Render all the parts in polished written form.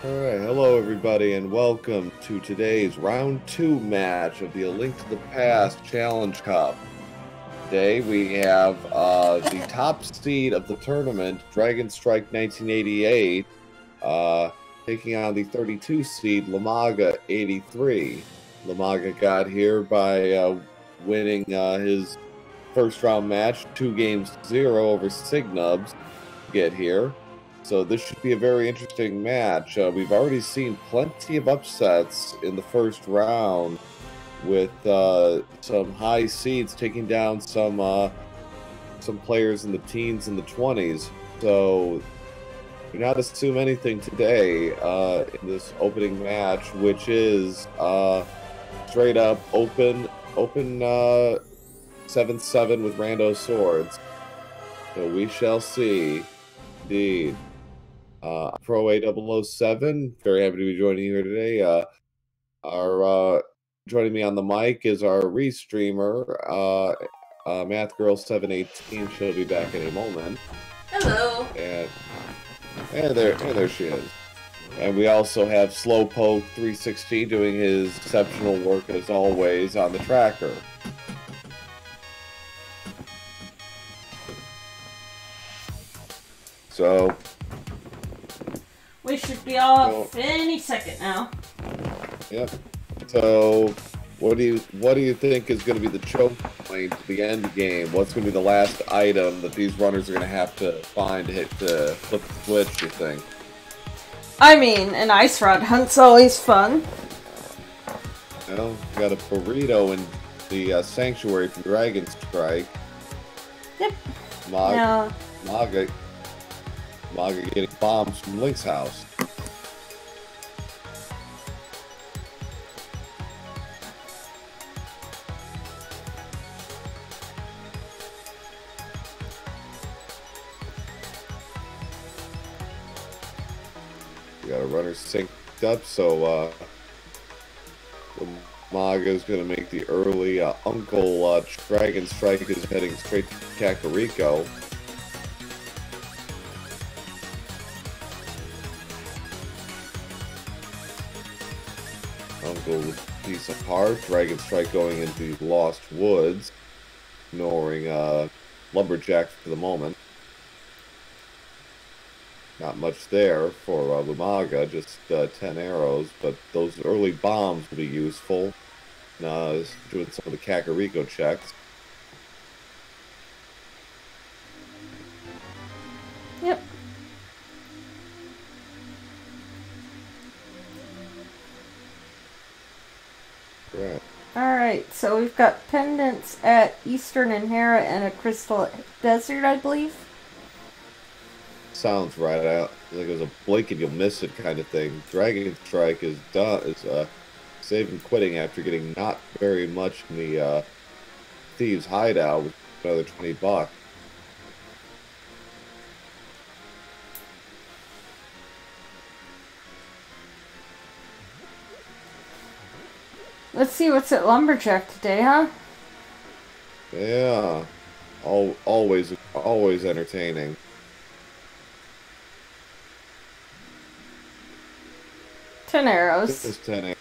Alright, hello everybody and welcome to today's round 2 match of the A Link to the Past Challenge Cup. Today we have the top seed of the tournament, Dragonstrike1988, taking on the 32 seed, Lumaga83. Lumaga got here by winning his first round match, 2-0 over Signubs to get here. So this should be a very interesting match. We've already seen plenty of upsets in the first round with some high seeds taking down some players in the teens and the 20s. So do not assume anything today in this opening match, which is straight up open 7-7 with rando swords. So we shall see. Indeed. Pro A007, very happy to be joining you here today. Joining me on the mic is our restreamer, MathGirl718. She'll be back in a moment. Hello. And there she is. And we also have Slowpoke316 doing his exceptional work as always on the tracker. So we should be off any second now. Yep. So, what do you think is going to be the choke point to the end game? What's going to be the last item that these runners are going to have to find to flip the switch? You think? I mean, an ice rod hunt's always fun. Well, we got a burrito in the sanctuary from Dragonstrike. Yep. Maga getting bombs from Link's house. We got a runner synced up, so Maga's gonna make the early Uncle Dragonstrike is heading straight to Kakariko. Uncle piece apart. Dragonstrike going into the Lost Woods, ignoring Lumberjack for the moment. Not much there for Lumaga, just 10 arrows, but those early bombs will be useful. Doing some of the Kakariko checks. Yep. Right. Alright, so we've got pendants at Eastern and Hera and a Crystal Desert, I believe. Sounds right. Like it was a blink and you'll miss it kind of thing. Dragonstrike is done. Is saving quitting after getting not very much in the thieves' hideout with another $20. Let's see what's at Lumberjack today, huh? Yeah, always entertaining. Ten arrows. Just 10 arrows.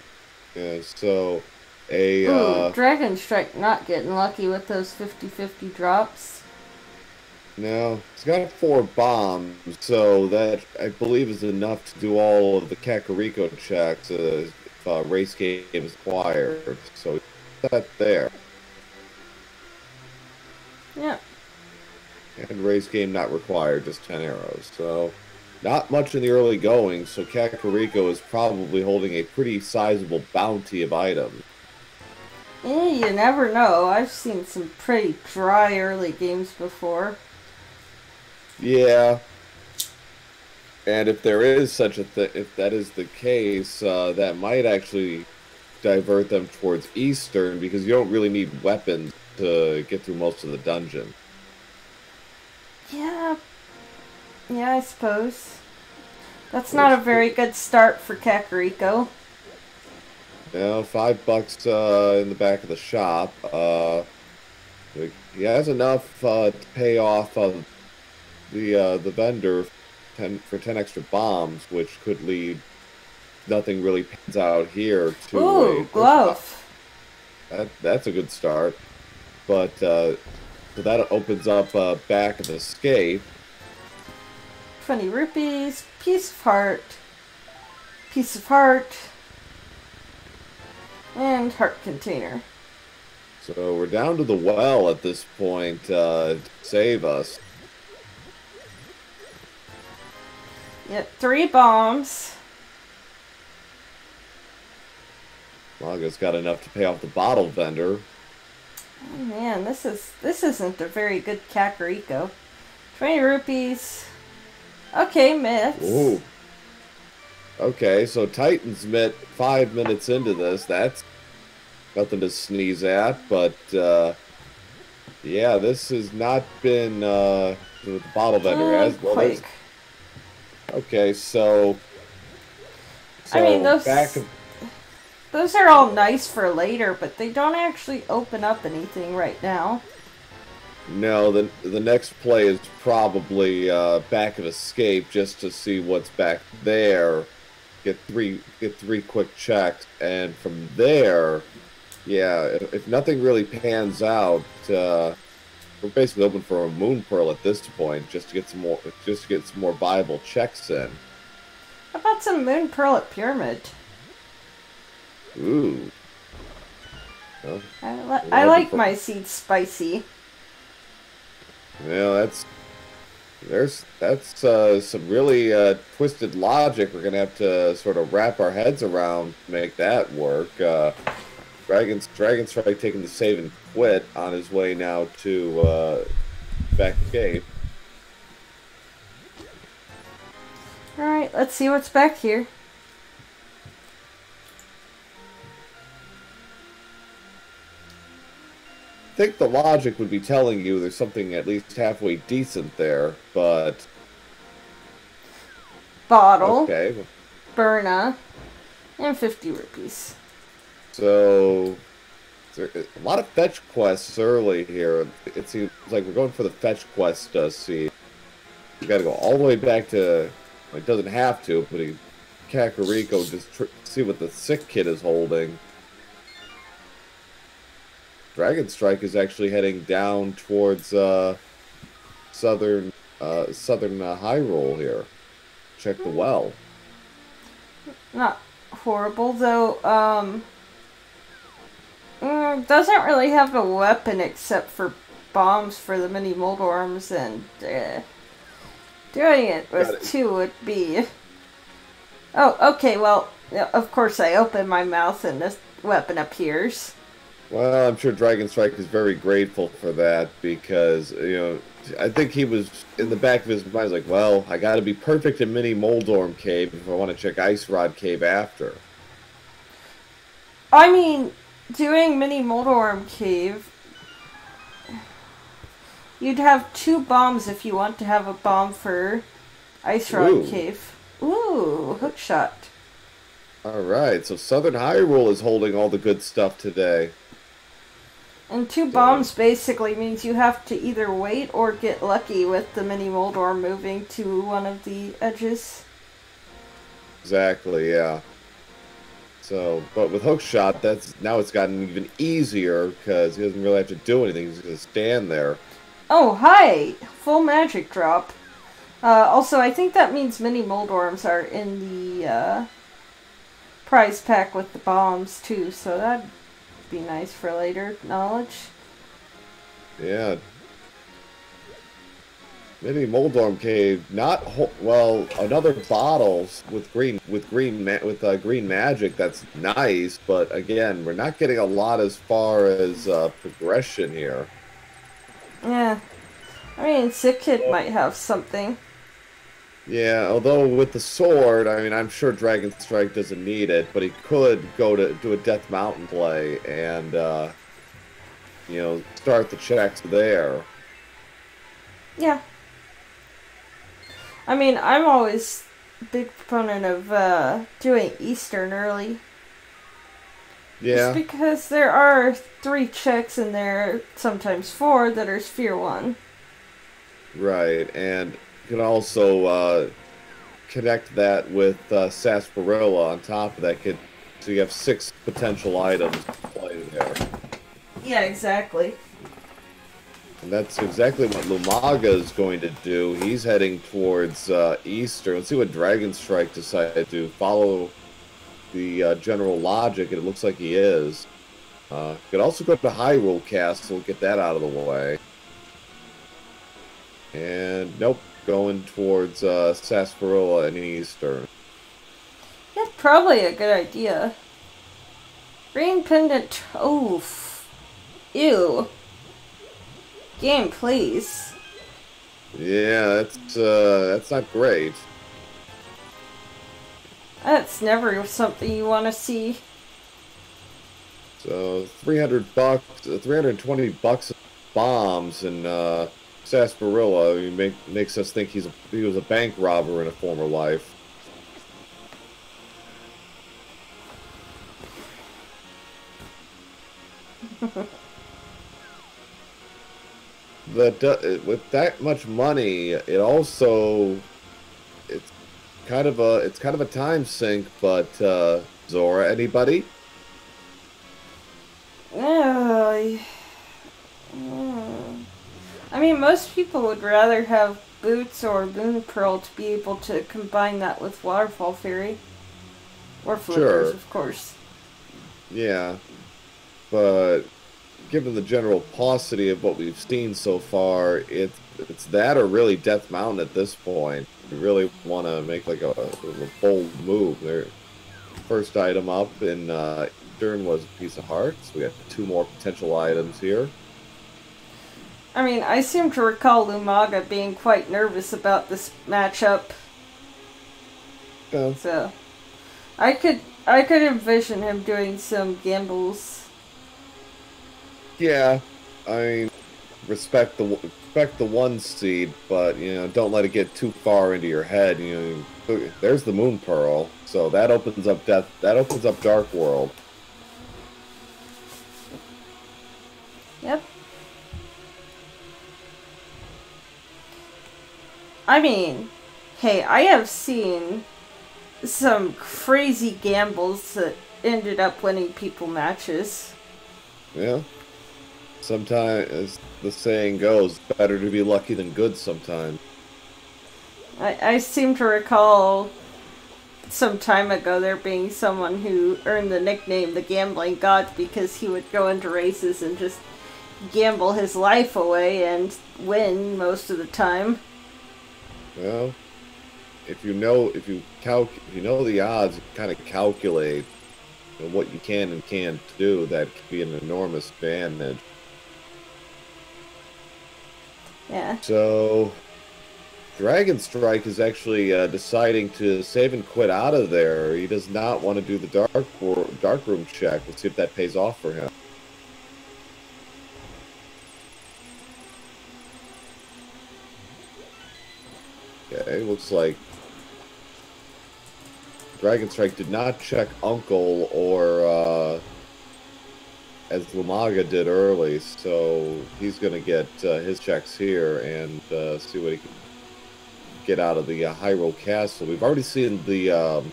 Yeah, so Dragonstrike not getting lucky with those 50-50 drops. No, it's got 4 bombs, so that I believe is enough to do all of the Kakariko checks if race game is acquired. So that there. Yeah. And race game not required, just 10 arrows. So not much in the early going, so Kakariko is probably holding a pretty sizable bounty of items. Yeah, you never know. I've seen some pretty dry early games before. Yeah. And if there is such a thing, if that is the case, that might actually divert them towards Eastern, because you don't really need weapons to get through most of the dungeon. Yeah, I suppose. That's not a very good start for Kakariko. You know, $5 in the back of the shop. He has enough to pay off the vendor for 10 extra bombs, which could lead nothing really pans out here to a Ooh, push up. glove. That's a good start. But so that opens up back of escape. 20 rupees, piece of heart, and heart container. So we're down to the well at this point to save us. Yep, 3 bombs. Lumaga's got enough to pay off the bottle vendor. Oh man, this isn't a very good Kakariko. 20 rupees. Okay, myths. Ooh. Okay, so Titan's Mitt 5 minutes into this. That's nothing to sneeze at, but yeah, this has not been the bottle vendor as well. Quick. Okay, so I mean, those are all nice for later, but they don't actually open up anything right now. No, the next play is probably back of escape just to see what's back there. Get three quick checks, and from there, yeah, if nothing really pans out, we're basically open for a moon pearl at this point, just to get some more viable checks in. How about some moon pearl at pyramid? Ooh. Well, I like my seeds spicy. Yeah, that's some really twisted logic. We're gonna have to sort of wrap our heads around to make that work. Dragonstrike taking the save and quit on his way now to back escape. All right, let's see what's back here. I think the logic would be telling you there's something at least halfway decent there, but... Bottle. Okay. Burna. And 50 rupees. So... a lot of fetch quests early here. It seems like we're going for the fetch quest seed. You gotta go all the way back to... Well, it doesn't have to, but Kakariko just see what the sick kid is holding. Dragonstrike is actually heading down towards southern Hyrule here. Check the well. Not horrible, though. Doesn't really have a weapon except for bombs for the mini Moldorms, and doing it with 2 would be... Oh, okay, well, of course I open my mouth and this weapon appears. Well, I'm sure Dragonstrike is very grateful for that because, I think he was in the back of his mind like, well, I gotta be perfect in Mini Moldorm Cave if I want to check Ice Rod Cave after. I mean, doing Mini Moldorm Cave, you'd have 2 bombs if you want to have a bomb for Ice Rod Cave. Ooh, hookshot. Alright, so Southern Hyrule is holding all the good stuff today. And 2 bombs basically means you have to either wait or get lucky with the mini Moldorm moving to one of the edges. Exactly, yeah. So, but with hookshot, now it's gotten even easier because he doesn't really have to do anything. He's going to stand there. Oh, hi! Full magic drop. Also, I think that means mini Moldorms are in the prize pack with the bombs too, so that'd be nice for later knowledge. Yeah. Mini Moldorm Cave, another bottles with green magic. That's nice, but again, we're not getting a lot as far as progression here. Yeah, I mean, Sick Kid might have something. Yeah, although with the sword, I mean, I'm sure Dragonstrike doesn't need it, but he could go to do a Death Mountain play and, start the checks there. Yeah. I mean, I'm always a big proponent of doing Eastern early. Yeah. Just because there are 3 checks in there, sometimes 4, that are Sphere 1. Right, and you can also connect that with Sarsaparilla on top of that, so you have 6 potential items to play there. Yeah, exactly. And that's exactly what Lumaga is going to do. He's heading towards Easter. Let's see what Dragonstrike decided to follow the general logic, and it looks like he is. Could also go to Hyrule Castle, get that out of the way. And nope, going towards Sarsaparilla and Easter. That's probably a good idea. Green pendant. Oof. Ew. Game, please. Yeah, that's not great. That's never something you want to see. So $300, $320 of bombs, and Sarsaparilla makes us think he was a bank robber in a former life. With that much money, it's kind of a time sink. But Zora, anybody? I mean, most people would rather have Boots or Moon Pearl to be able to combine that with Waterfall Fairy. Or Flickers, of course. Yeah, but given the general paucity of what we've seen so far, it's that or really Death Mountain at this point. You really want to make like a bold move. Their first item up in Eastern was a piece of hearts. We got 2 more potential items here. I mean, I seem to recall Lumaga being quite nervous about this matchup. Yeah. So, I could envision him doing some gambles. Yeah, I mean, respect the 1 seed, but don't let it get too far into your head. There's the Moon Pearl, so that opens up Dark World. Yep. I mean, hey, I have seen some crazy gambles that ended up winning people matches. Yeah. Sometimes, as the saying goes, better to be lucky than good sometimes. I seem to recall some time ago there being someone who earned the nickname the Gambling God because he would go into races and just gamble his life away and win most of the time. Well, if you know the odds, you kind of calculate what you can and can't do. That could be an enormous advantage. Yeah. So, Dragonstrike is actually deciding to save and quit out of there. He does not want to do the dark room check. Let's see if that pays off for him. Okay, looks like Dragonstrike did not check Uncle or as Lumaga did early, so he's going to get his checks here and see what he can get out of the Hyrule Castle. We've already seen the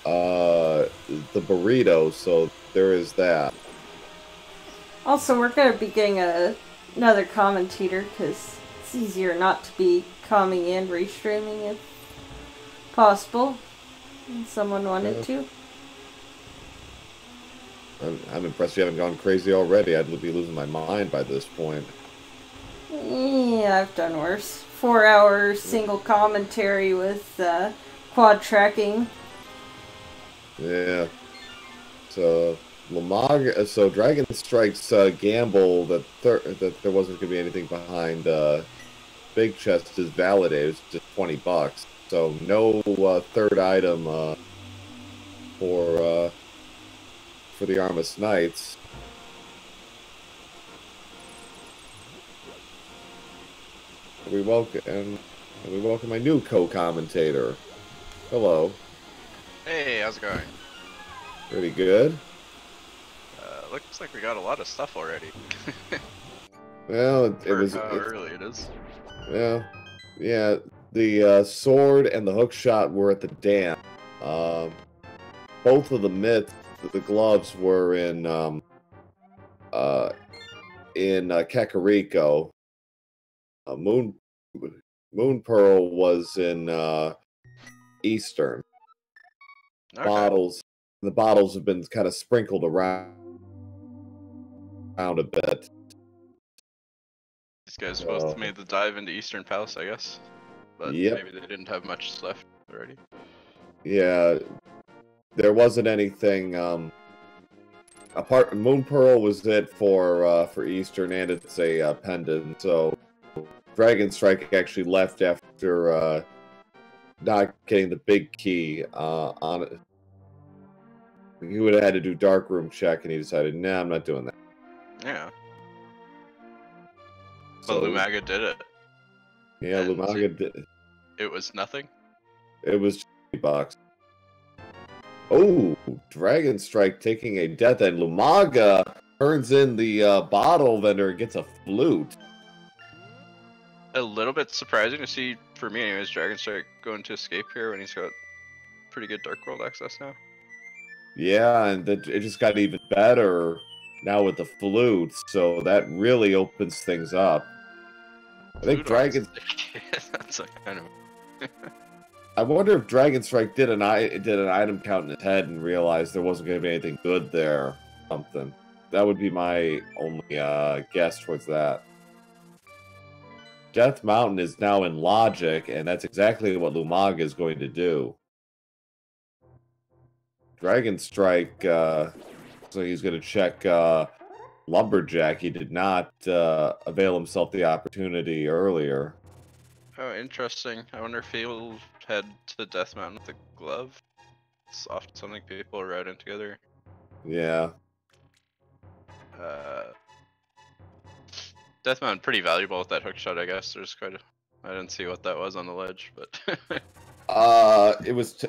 burrito, so there is that. Also, we're going to be getting another commentator because it's easier not to be coming in, restreaming if possible. If someone wanted to. I'm impressed you haven't gone crazy already. I'd be losing my mind by this point. Yeah, I've done worse. 4-hour single commentary with quad tracking. Yeah. So Dragonstrike's gamble that there wasn't going to be anything behind Big Chest is validated. It's just $20. So no third item for the Armus Knights. We welcome my new co-commentator. Hello. Hey, how's it going? Pretty good. Looks like we got a lot of stuff already. Well, For how early it is. Well, yeah. The sword and the hook shot were at the dam. Both of the mitts, the gloves were in Kakariko. Moon Pearl was in Eastern. Okay. The bottles have been kind of sprinkled around a bit. These guys both made the dive into Eastern Palace, I guess. But yep. maybe they didn't have much left already. Yeah, there wasn't anything. Moon Pearl was it for Eastern, and it's a pendant. So Dragonstrike actually left after not getting the big key on it. He would have had to do dark room check, and he decided, nah, I'm not doing that. Yeah. So, but Lumaga did it. Yeah, and Lumaga did it. It was nothing? It was $20. Oh, Dragonstrike taking a death, and Lumaga turns in the bottle vendor and gets a flute. A little bit surprising to see, for me anyways, Dragonstrike going to escape here when he's got pretty good Dark World access now. Yeah, and it just got even better now with the flute, so that really opens things up. I think That's a kind of... I wonder if Dragonstrike did an item count in his head and realized there wasn't going to be anything good there. Something. That would be my only guess towards that. Death Mountain is now in logic, and that's exactly what Lumaga is going to do. Dragonstrike, so he's going to check Lumberjack. He did not avail himself the opportunity earlier. Oh, interesting. I wonder if he'll head to Death Mountain with a glove. It's often something people ride in together. Yeah. Death Mountain pretty valuable with that hook shot, I guess. There's quite a... I didn't see what that was on the ledge, but... It was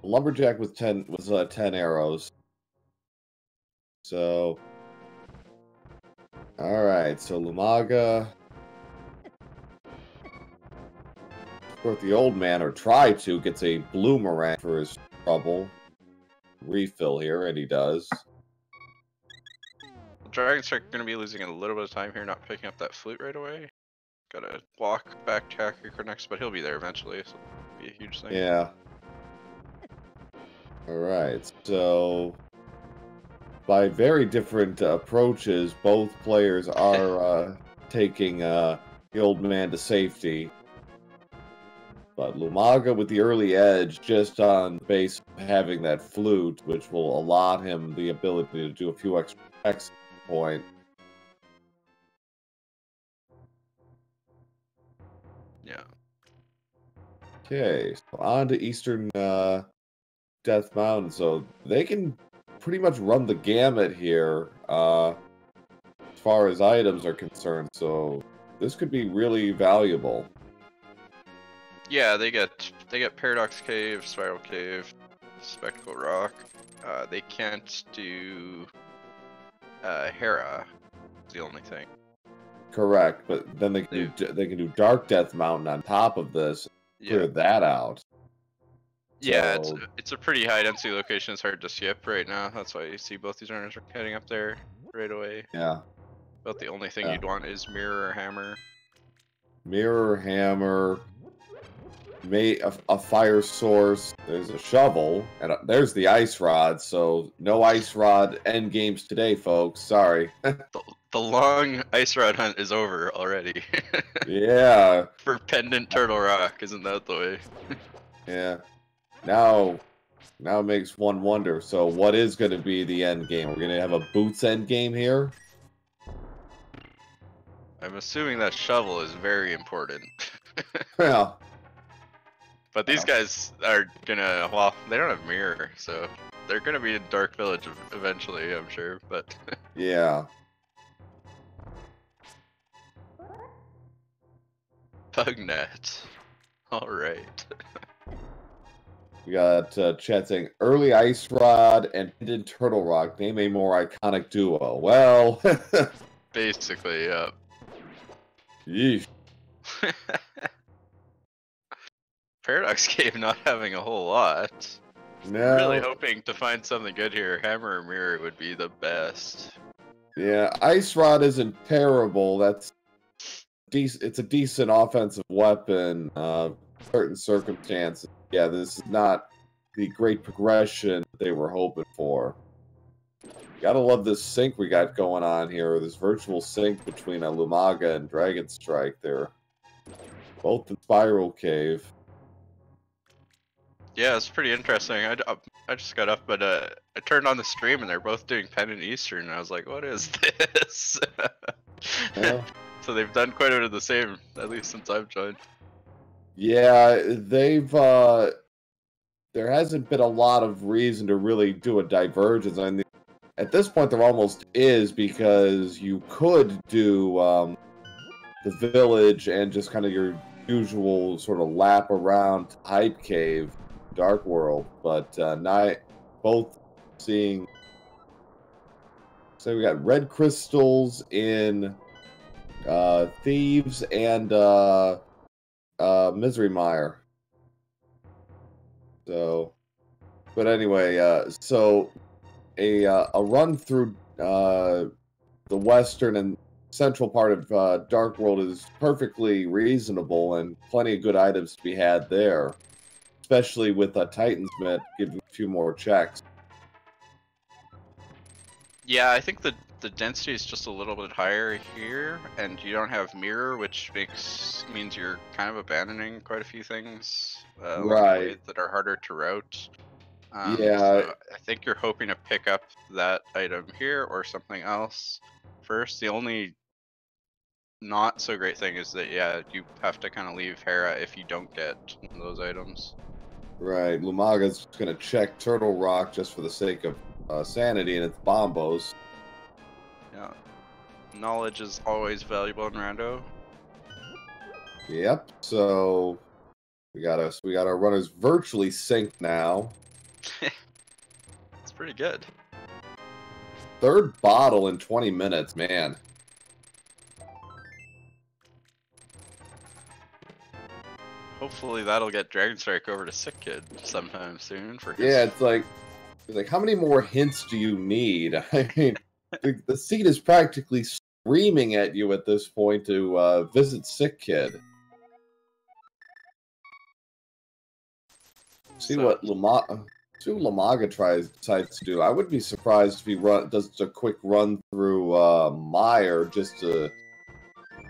Lumberjack with 10 arrows. So, all right. So Lumaga, of course, the old man, or try to, gets a bloomerang for his trouble. Refill here, and he does. Dragonstrike going to be losing a little bit of time here, not picking up that flute right away. Gotta walk back to Kakariko next, but he'll be there eventually, so it'll be a huge thing. Yeah. Alright, so by very different approaches, both players are taking the old man to safety. But Lumaga with the early edge, just on base having that flute, which will allot him the ability to do a few extra attacks at this point. Yeah. Okay, so on to Eastern Death Mountain. So they can pretty much run the gamut here as far as items are concerned. So this could be really valuable. Yeah, they get Paradox Cave, Spiral Cave, Spectacle Rock. They can't do Hera. Is the only thing. Correct, but then they can do Dark Death Mountain on top of this. Clear that out. Yeah, So, it's a pretty high density location. It's hard to skip right now. That's why you see both these runners are heading up there right away. Yeah. But the only thing you'd want is Mirror or Hammer. Mirror, Hammer, a fire source. There's a shovel, and there's the ice rod. So no ice rod end games today, folks. Sorry. The long ice rod hunt is over already. Yeah. For Pendant Turtle Rock, isn't that the way? Yeah. Now it makes one wonder. So what is going to be the end game? We're going to have a boots end game here? I'm assuming that shovel is very important. Well. But these guys are gonna, well, they don't have mirror, so they're gonna be in Dark Village eventually, I'm sure, but... Yeah. Pugnet. Alright. We got Chet saying, early Ice Rod and Pendant Turtle Rock, name a more iconic duo. Well... Basically, yeah. Yeesh. Paradox Cave not having a whole lot. No. Really hoping to find something good here. Hammer or Mirror would be the best. Yeah, Ice Rod isn't terrible. That's it's a decent offensive weapon. Certain circumstances. Yeah, this is not the great progression they were hoping for. Gotta love this sync we got going on here. This virtual sync between a Lumaga and Dragonstrike. They're both in Spiral Cave. Yeah, it's pretty interesting. I just got up, but I turned on the stream and they're both doing Pen and Eastern, and I was like, what is this? Yeah. So they've done quite a bit of the same, at least since I've joined. Yeah, they've there hasn't been a lot of reason to really do a divergence. I mean, at this point, there almost is, because you could do the village and just kind of your usual sort of lap around Hype Cave, Dark World, but not both seeing. So we got red crystals in Thieves and Misery Mire. So, but anyway, so a run through the western and central part of Dark World is perfectly reasonable, and plenty of good items to be had there, especially with Titan's Myth giving a few more checks. Yeah, I think the density is just a little bit higher here, and you don't have Mirror, which means you're kind of abandoning quite a few things along the way that are harder to route. Yeah. So I think you're hoping to pick up that item here or something else first. The only not so great thing is that, yeah, you have to kind of leave Hera if you don't get one of those items. Right. Lumaga's going to check Turtle Rock just for the sake of sanity, and it's Bombos. Yeah. Knowledge is always valuable in Rando. Yep. So we got our runners virtually synced now. It's pretty good. Third bottle in 20 minutes, man. Hopefully that'll get Dragonstrike over to Sick Kid sometime soon. For his... Yeah, it's like how many more hints do you need? I mean, the seed is practically screaming at you at this point to visit Sick Kid. See what Lumaga decides to do. I would be surprised if he does a quick run through Mire just to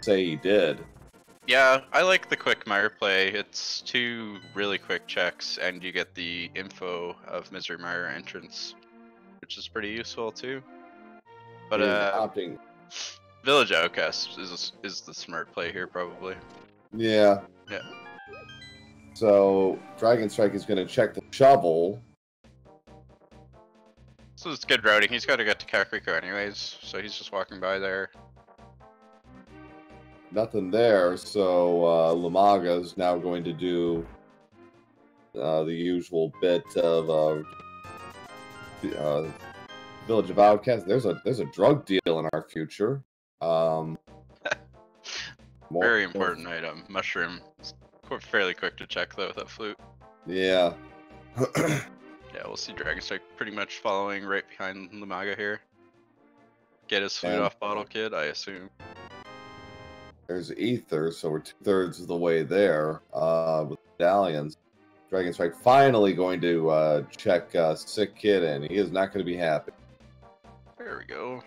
say he did. Yeah, I like the quick Mire play. It's 2 really quick checks, and you get the info of Misery Mire entrance, which is pretty useful too. But opting. Village Outcast is the smart play here, probably. Yeah. Yeah. So Dragonstrike is going to check the shovel. So it's good routing. He's got to get to Kakariko anyways, so he's just walking by there. Nothing there, so Lumaga is now going to do the usual bit of Village of Outcasts. There's a drug deal in our future. Very important item. Mushroom. It's fairly quick to check though with that flute. Yeah. Yeah, we'll see Dragonstrike pretty much following right behind Lumaga here. Get his flute off Bottle Kid, I assume. There's Ether, so we're 2/3 of the way there with medallions. Dragonstrike finally going to check Sick Kid, and he is not going to be happy. There we go.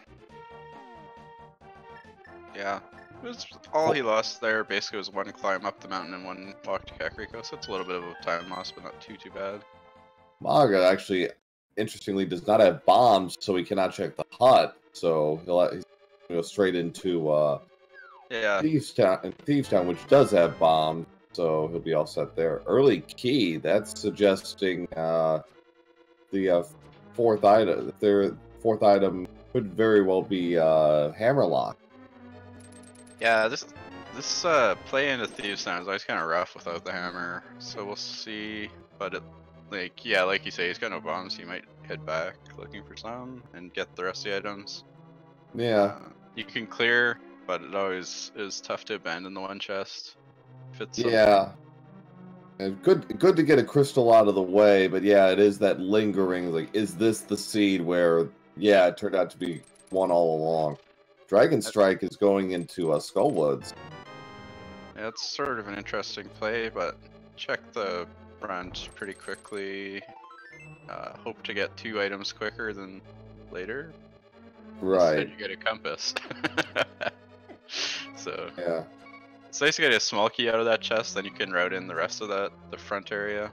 Yeah. It was all he lost there basically was 1 climb up the mountain and 1 walk to Kakariko, so it's a little bit of a time loss, but not too bad. Maga actually, interestingly, does not have bombs, so he cannot check the hut. So he'll go straight into Thieves Town, which does have bombs, so he'll be all set there. Early key, that's suggesting the 4th item. Their 4th item could very well be Hammerlock. Yeah, this play into Thieves Town is always kind of rough without the hammer, so we'll see. But like you say, he's got no bombs. He might head back looking for some and get the rest of the items. Yeah, you can clear, but it always is tough to abandon the one chest. If it's And good to get a crystal out of the way, but yeah, it is that lingering, like, is this the seed where, yeah, it turned out to be one all along. Dragonstrike is going into Skullwoods. Yeah, it's sort of an interesting play, but check the front pretty quickly. Hope to get 2 items quicker than later. Right. Instead you get a compass. So Yeah. it's nice to get a small key out of that chest, then you can route in the rest of the front area.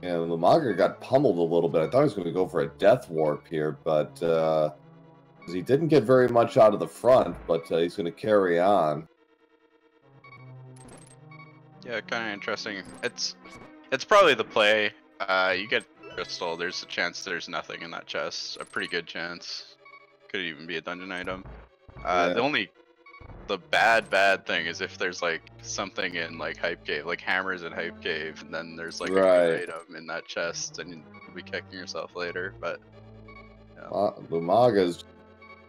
Yeah, Lumaga got pummeled a little bit. I thought he was going to go for a death warp here, but he didn't get very much out of the front, but he's going to carry on. Yeah, kind of interesting. It's probably the play. You get crystal. There's a chance there's nothing in that chest. A pretty good chance. Could even be a dungeon item. Yeah. The bad thing is if there's like something in like Hype Cave, like hammers in Hype Cave, and then there's like a good item in that chest, and you'll be kicking yourself later. But yeah. Lumaga's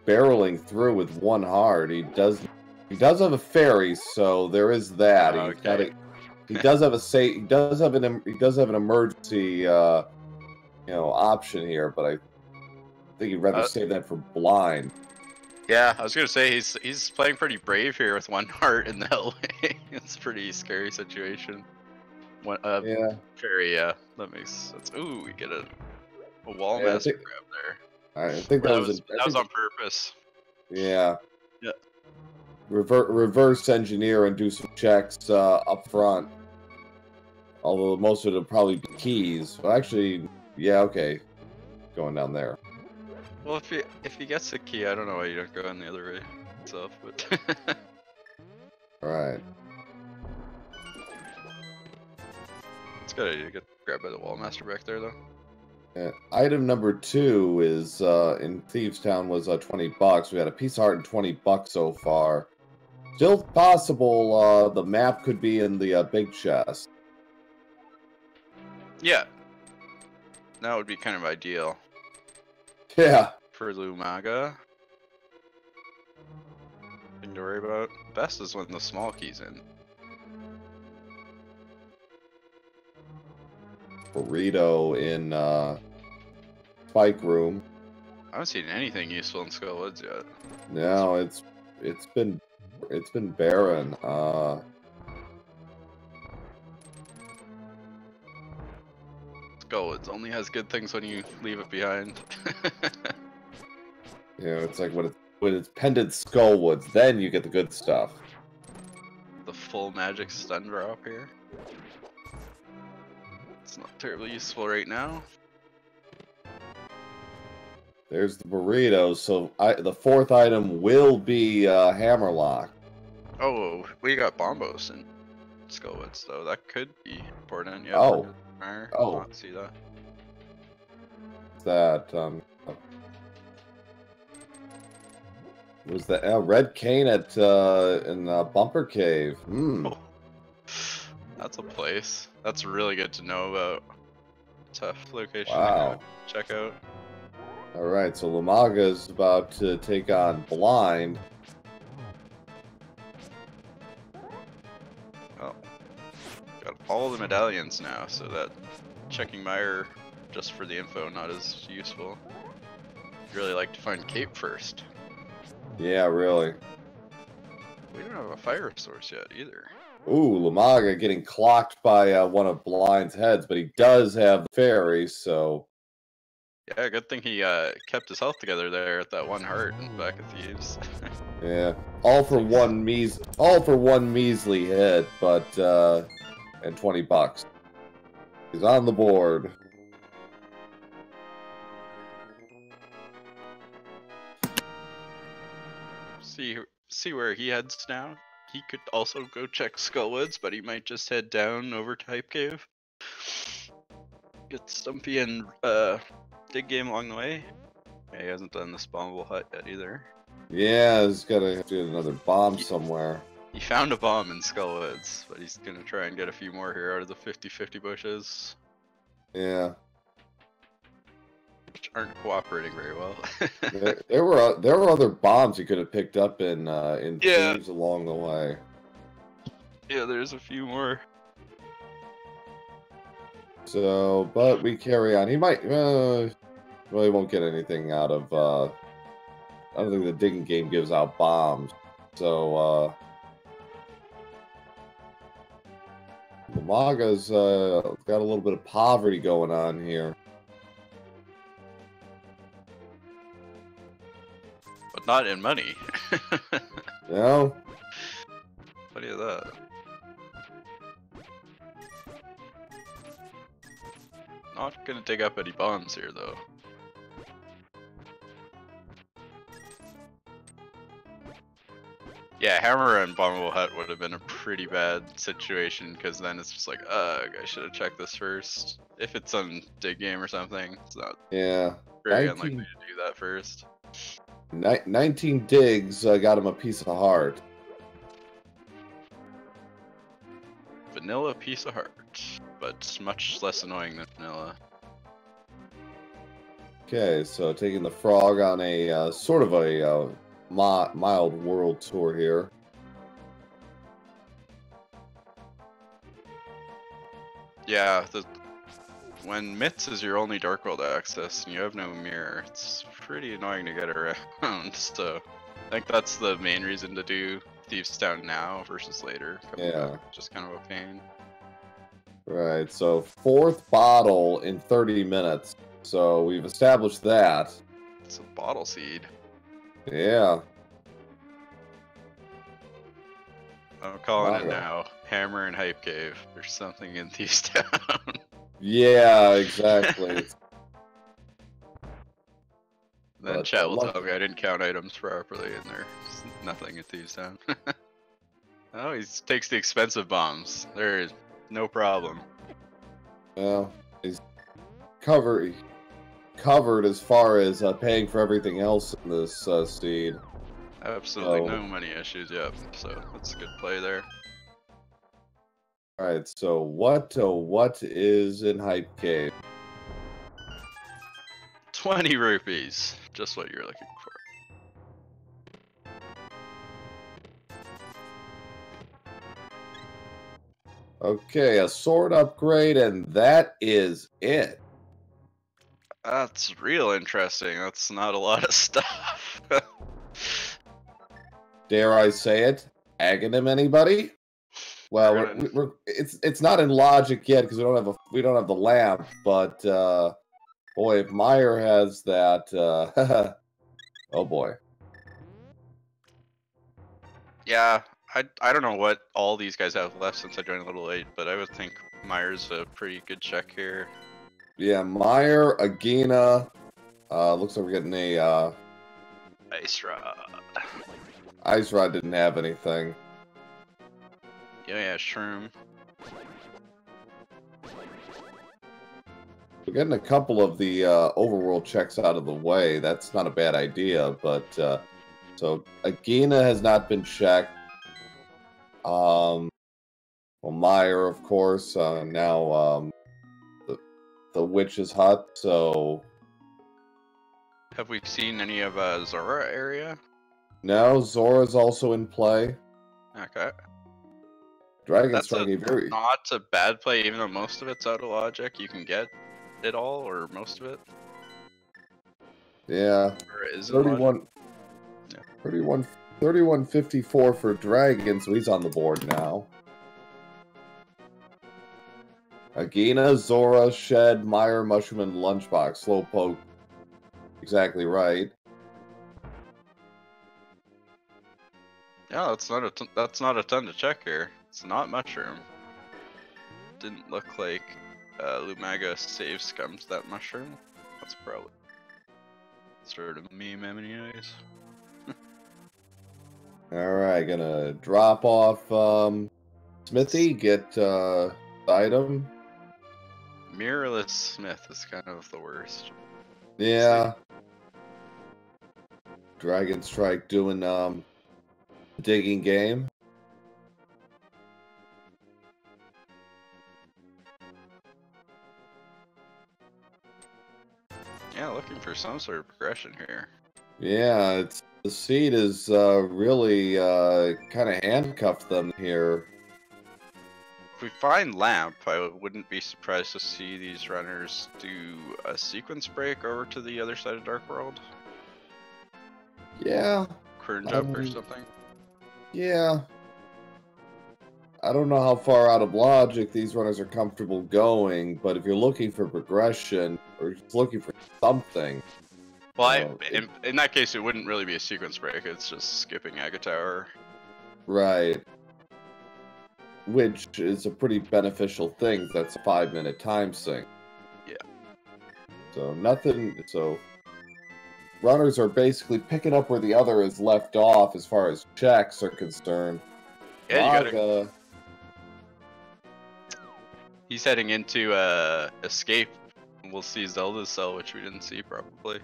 barreling through with 1 heart. He does have a fairy, so there is that. Okay. He does have an emergency option here, but I think he'd rather save that for blind. Yeah, I was gonna say he's playing pretty brave here with 1 heart in the hellway. It's a pretty scary situation. Yeah. Fairy, yeah, that makes sense. Ooh, we get a wall master grab there. I think that was on purpose. Yeah. Yeah. Reverse engineer and do some checks up front. Although most of it will probably be keys. Well, actually, yeah, okay. Going down there. Well, if he gets a key, I don't know why you don't go in the other way itself, but Alright. it's a good idea to get grabbed by the wall master back there, though. Item number 2 is in Thieves Town was $20. We had a piece of heart and $20 so far. Still possible the map could be in the big chest. Yeah, that would be kind of ideal. Yeah. For Lumaga. Nothing to worry about. Best is when the small key's in. Burrito in Spike Room. I haven't seen anything useful in Skullwoods yet. No, it's been barren. Skullwoods only has good things when you leave it behind. It's like when it's pendant Skullwoods, then you get the good stuff. The full magic stun drop here. It's not terribly useful right now. There's the burrito, so the 4th item will be Hammerlock. Oh, we got Bombos in Skullwoods, though. That could be important. Yeah. Oh. Not see that. That was the red cane at in Bumper Cave. Oh, that's a place. That's really good to know about. Tough location. Wow. To check out. All right, so Lumaga's about to take on Blind. Oh, got all the medallions now, so that checking Mire just for the info not as useful. Really like to find Cape first. Yeah, really. We don't have a fire source yet either. Ooh, Lumaga getting clocked by one of Blind's heads, but he does have the fairy, so... Yeah, good thing he kept his health together there at that 1 heart in back of Thieves. Yeah, all for one measly hit, but and $20. He's on the board. See where he heads now. He could also go check Skullwoods, but he might just head down over to Hype Cave. Get Stumpy and dig game along the way. Yeah, he hasn't done the spawnable hut yet either. Yeah, he's gotta do another bomb somewhere. He found a bomb in Skullwoods, but he's gonna try and get a few more here out of the 50-50 bushes. Yeah. Which aren't cooperating very well. there were other bombs he could have picked up in Yeah. Thieves along the way. Yeah, there's a few more. So, but we carry on. He might, well, he won't get anything out of, I don't think the digging game gives out bombs. So, Lumaga's got a little bit of poverty going on here. But not in money. No? Plenty of that. Not gonna dig up any bombs here, though. Yeah, Hammer and Bombable Hut would have been a pretty bad situation, because then it's just like, ugh, I should have checked this first. If it's on dig game or something, it's not Yeah. very unlikely to do that first. 19 digs got him a piece of heart. Vanilla piece of heart, but much less annoying than vanilla. Okay, so taking the frog on a sort of a mild world tour here. Yeah, when Mitz is your only Dark World access and you have no mirror, it's pretty annoying to get around. So I think that's the main reason to do Thieves Town now versus later. Yeah. Just kind of a pain. Right, so 4th bottle in 30 minutes. So we've established that. It's a bottle seed. Yeah. I'm calling it now. Hammer and Hype Cave. There's something in Thieves Town. Yeah, exactly. Then But, chat will tell me I didn't count items properly and there's nothing in Thieves Town. Oh, he takes the expensive bombs. There is no problem. Well, he's covered as far as paying for everything else in this seed. Absolutely no money issues, yep. So that's a good play there. Alright, so what is in Hype Cave? 20 rupees. Just what you're looking for. Okay, a sword upgrade, and that is it. That's real interesting. That's not a lot of stuff. Dare I say it? Aghanim, anybody? Well, it's not in logic yet because we don't have the lamp. But boy, if Meyer has that, oh boy. Yeah, I don't know what all these guys have left since I joined a little late, but I would think Meyer's a pretty good check here. Yeah, Meyer, Agina. Looks like we're getting a Ice Rod. Ice Rod didn't have anything. Yeah, Shroom. We're getting a couple of the overworld checks out of the way. That's not a bad idea, but so Agina has not been checked. Well, Meyer, of course. Now the Witch's Hut. So Have we seen any of Zora area? no, Zora's also in play. Okay. Dragonstrike very not a bad play, even though most of it's out of logic. You can get it all, or most of it. Yeah. Or is it 31. Yeah. 3154 for Dragon, so he's on the board now. Agina, Zora, Shed, Meyer, Mushroom, and Lunchbox. Slowpoke. Exactly right. Yeah, that's not a ton to check here. It's not Mushroom. Didn't look like Lumaga save scums that Mushroom. That's probably sort of meme anyways. Alright, gonna drop off Smithy, get item. Mirrorless Smith is kind of the worst. Yeah. Dragonstrike doing digging game. Yeah, looking for some sort of progression here. Yeah, the seed is really kind of handcuffed them here. we find Lamp, I wouldn't be surprised to see these runners do a sequence break over to the other side of Dark World. Yeah. Curtain jump or something. Yeah. I don't know how far out of logic these runners are comfortable going, but if you're looking for progression, or just looking for something... Well, in that case, it wouldn't really be a sequence break, it's just skipping Aga Tower. Right. Which is a pretty beneficial thing. That's a 5-minute time sink. Yeah. So nothing. So runners are basically picking up where the other is left off as far as checks are concerned. Yeah, you gotta. He's heading into escape. We'll see Zelda's cell, which we didn't see probably.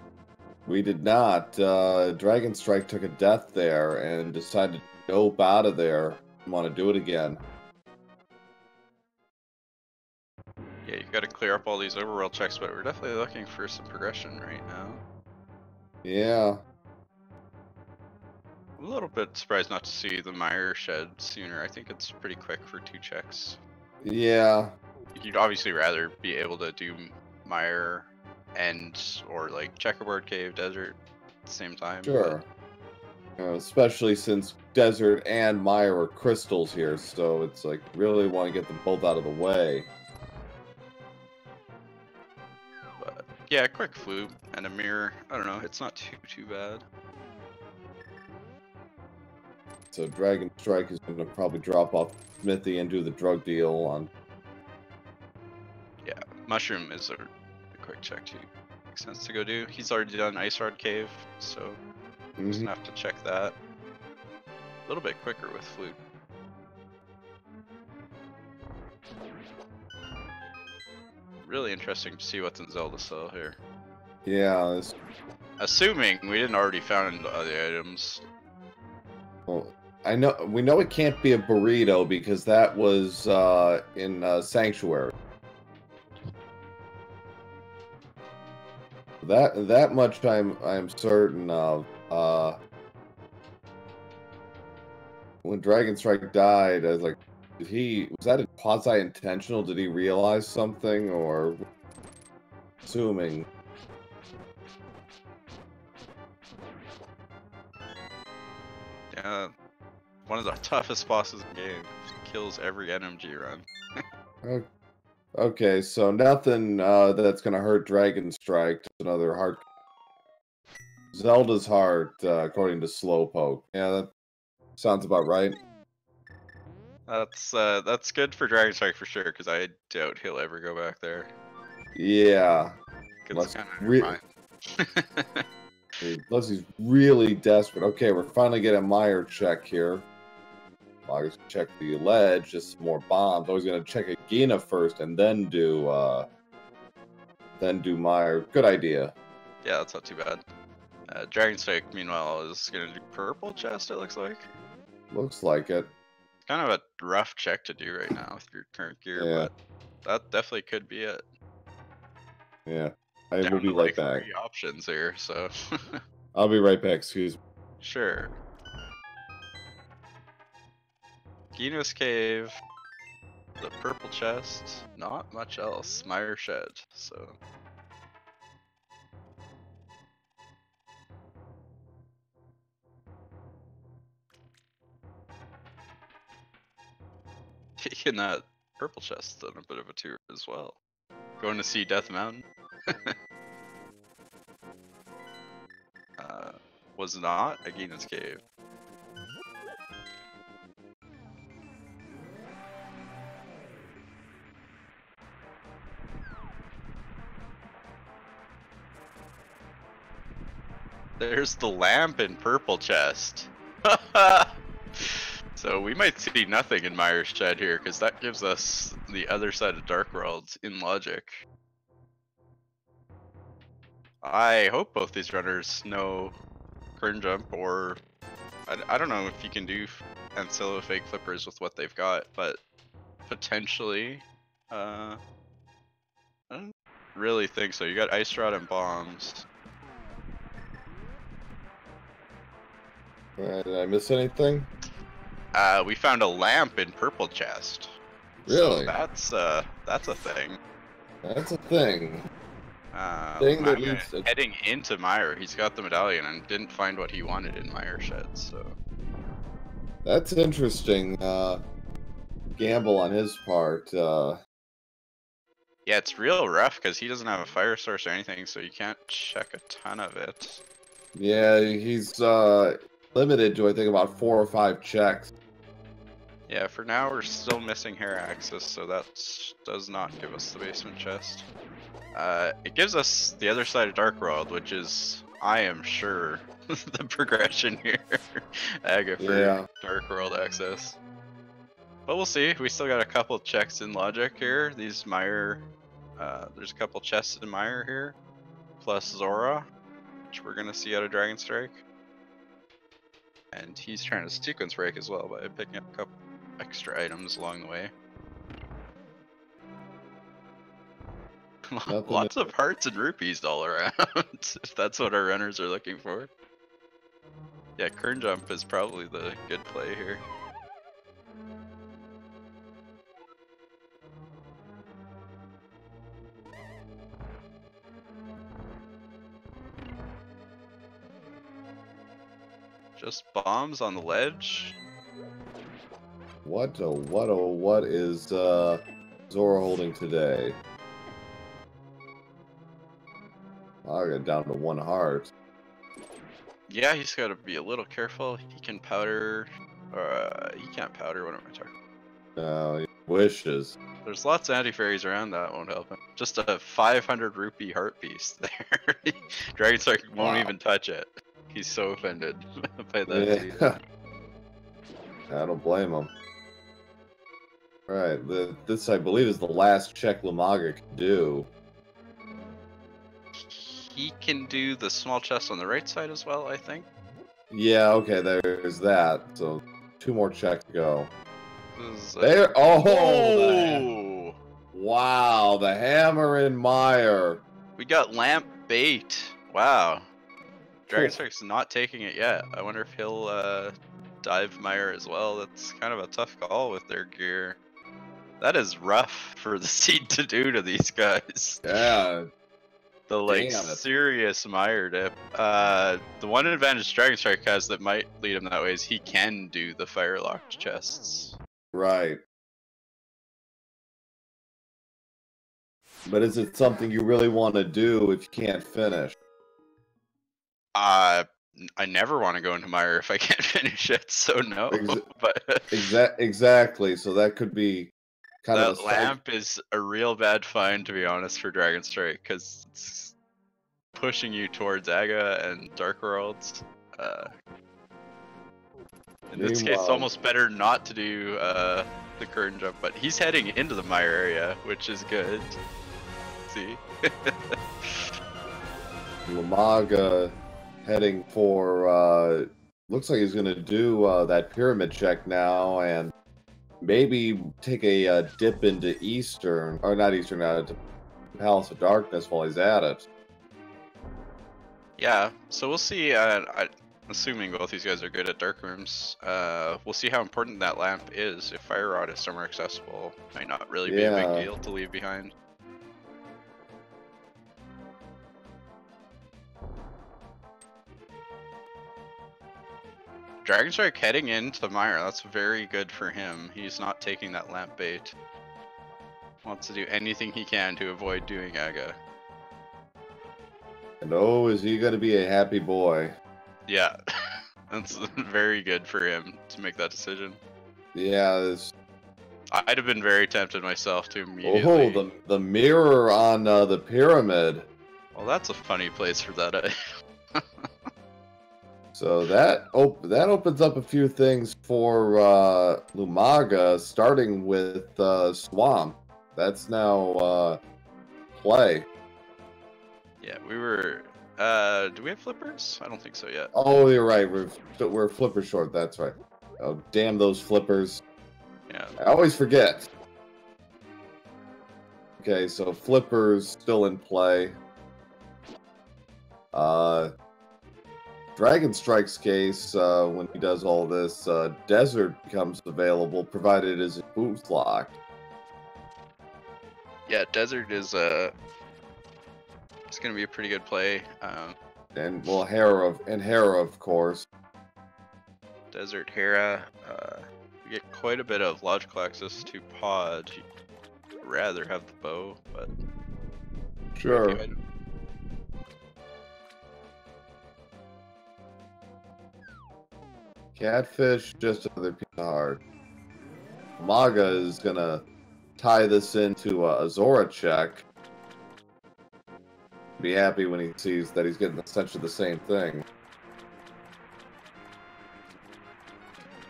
We did not. Dragonstrike took a death there and decided to dope out of there. Want to do it again. Yeah, you gotta clear up all these overworld checks, but we're definitely looking for some progression right now. Yeah. I'm a little bit surprised not to see the Mire shed sooner. I think it's pretty quick for 2 checks. Yeah. You'd obviously rather be able to do Mire or like Checkerboard Cave Desert at the same time. Sure. Especially since Desert and Mire are crystals here, so it's like really want to get them both out of the way. But yeah, a quick flute and a mirror. I don't know, it's not too bad. So Dragonstrike is going to probably drop off Smithy and do the drug deal on... Yeah, Mushroom is a quick check too. Makes sense to go do. He's already done Ice Rod Cave, so just have to check that. A little bit quicker with Flute. Really interesting to see what's in Zelda Cell here. Yeah. Assuming we didn't already found other items. Well, we know it can't be a burrito because that was in Sanctuary. That much I'm certain of. When Dragonstrike died, I was like, was that quasi-intentional? Did he realize something, or assuming? Yeah, one of the toughest bosses in the game. Kills every NMG run. Okay, so nothing that's gonna hurt Dragonstrike. Just another heart. Zelda's heart, according to Slowpoke. Yeah, that sounds about right. That's good for Dragonstrike for sure, because I doubt he'll ever go back there. Yeah. Unless he's really desperate. Okay, we're finally getting a Mire check here. I was gonna check the ledge, just some more bombs. I was gonna check Agina first and then do Mire. Good idea. Yeah, that's not too bad. Dragonstrike, meanwhile, is gonna do purple chest. It looks like. Looks like it. Kind of a rough check to do right now with your current gear, but that definitely could be it. Yeah, I will be right back. 3 options here, so. I'll be right back. Excuse me. Sure. Genos Cave, the purple chest, not much else. Mire Shed, so. Taking that purple chest on a bit of a tour as well. Going to see Death Mountain. Was not Agina's Cave. There's the lamp in purple chest. So we might see nothing in Mire's Shed here, because that gives us the other side of Dark World in logic. I hope both these runners know Curtain Jump, or I don't know if you can do Ancilla Fake Flippers with what they've got, but potentially, I don't really think so. You got Ice Rod and Bombs. Did I miss anything? We found a lamp in purple chest. Really? So that's a thing. That's a thing. Thing that Lumaga leads to... heading into Meyer, he's got the medallion and didn't find what he wanted in Meyer Sheds, so... That's interesting, gamble on his part, Yeah, it's real rough because he doesn't have a fire source or anything, so you can't check a ton of it. Yeah, he's, limited to, I think, about 4 or 5 checks. Yeah, for now we're still missing hair axis, so that does not give us the basement chest. It gives us the other side of Dark World, which is, I am sure, the progression here. Aga for Dark World access. But we'll see. We still got a couple checks in logic here. These Meyer, there's a couple chests in Meyer here, plus Zora, which we're gonna see out of Dragonstrike. And he's trying to sequence break as well by picking up a couple extra items along the way. Lots of hearts and rupees all around, if that's what our runners are looking for. Yeah, Kern Jump is probably the good play here. Just bombs on the ledge. What is Zora holding today? I got down to 1 heart. Yeah, he's got to be a little careful. He can powder, he can't powder. What am I talking? He wishes. There's lots of anti-fairies around that won't help him. Just a 500 rupee heart piece there. Dragonstrike won't even touch it. He's so offended by that. Yeah. I don't blame him. Alright, this I believe is the last check Lumaga can do. He can do the small chest on the right side as well, I think. Yeah, okay, there's that. So 2 more checks to go. There! Oh! Wow, the hammer in Meyer. We got lamp bait. Wow. Dragonstrike's not taking it yet. I wonder if he'll dive Meyer as well. That's kind of a tough call with their gear. That is rough for the seed to do to these guys. Yeah. The serious Meyer dip. The one advantage Dragonstrike has that might lead him that way is he can do the fire locked chests. Right. But is it something you really want to do if you can't finish? I never want to go into Meyer if I can't finish it, so no. But exactly. So that could be kind of that lamp is a real bad find, to be honest, for Dragonstrike, because it's pushing you towards Aga and Dark Worlds. In this case, it's almost better not to do the curtain jump, but he's heading into the Meyer area, which is good. See? Lumaga heading for, looks like he's going to do that pyramid check now, and maybe take a dip into Eastern, or not Eastern, to Palace of Darkness while he's at it. Yeah, so we'll see. Assuming both these guys are good at dark rooms, we'll see how important that lamp is. If Fire Rod is somewhere accessible, might not really be a big deal to leave behind. Dragonstrike heading into the Mire, that's very good for him. He's not taking that lamp bait. Wants to do anything he can to avoid doing Aga. And oh, is he going to be a happy boy? Yeah, that's very good for him to make that decision. Yeah, I'd have been very tempted myself to immediately. Oh, the mirror on the pyramid. Well, that's a funny place for that. So that opens up a few things for Lumaga, starting with Swamp. That's now play. Yeah, we were. Do we have flippers? I don't think so yet. Oh, you're right. We're flipper short. That's right. Oh, damn those flippers. Yeah. I always forget. Okay, so flippers still in play. Dragonstrike's case, when he does all this, Desert becomes available, provided his boots locked. Yeah, Desert is it's gonna be a pretty good play. And well, Hera, of course. Desert Hera, you get quite a bit of logical access to pod. You'd rather have the bow, but Sure. Catfish, just another piece of heart. Maga is gonna tie this into a Zora check. Be happy when he sees that he's getting essentially the same thing.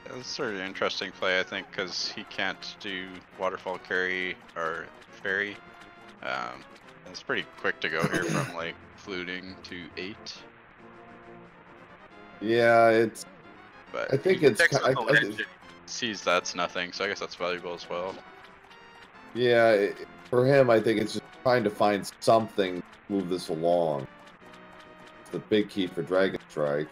It's sort of an interesting play, I think, because he can't do waterfall carry or ferry. It's pretty quick to go here from like fluting to 8. Yeah, it's. But I think it's. Sees that's nothing, so I guess that's valuable as well. Yeah, for him, I think it's just trying to find something to move this along. It's the big key for Dragonstrike.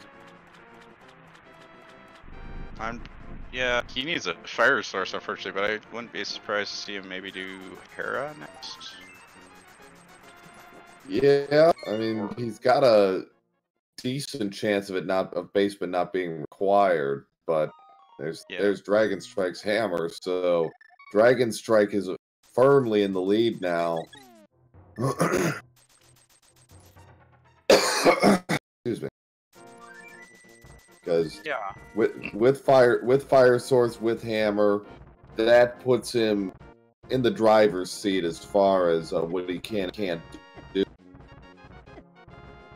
Yeah, he needs a fire source, unfortunately, but I wouldn't be surprised to see him maybe do Hera next. Yeah, I mean, he's got a decent chance of basement not being required, but there's Dragonstrike's hammer, so Dragonstrike is firmly in the lead now. Excuse me. Because with fire source, with hammer, that puts him in the driver's seat as far as what he can and can't do.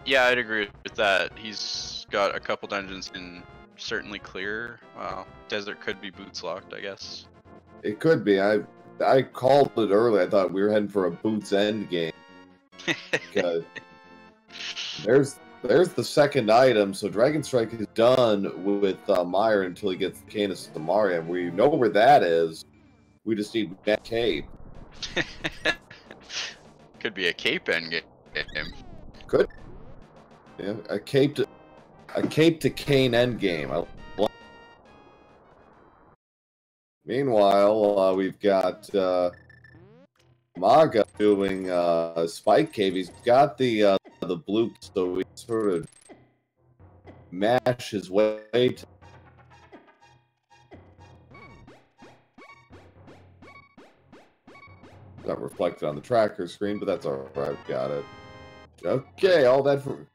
Yeah, I'd agree with that. He's got a couple dungeons in certainly clear. Well, Desert could be boots locked, I guess. It could be. I called it early. I thought we were heading for a boots end game. Because there's the second item. So Dragonstrike is done with Meyer until he gets the Canis Samaria. We know where that is. We just need that cape. Could be a cape end game. Could. Yeah, a cape to Kane endgame. Meanwhile, we've got Maga doing Spike Cave. He's got the blue, so we sort of mash his way to. Not reflected on the tracker screen, but that's alright. Got it. Okay, all that for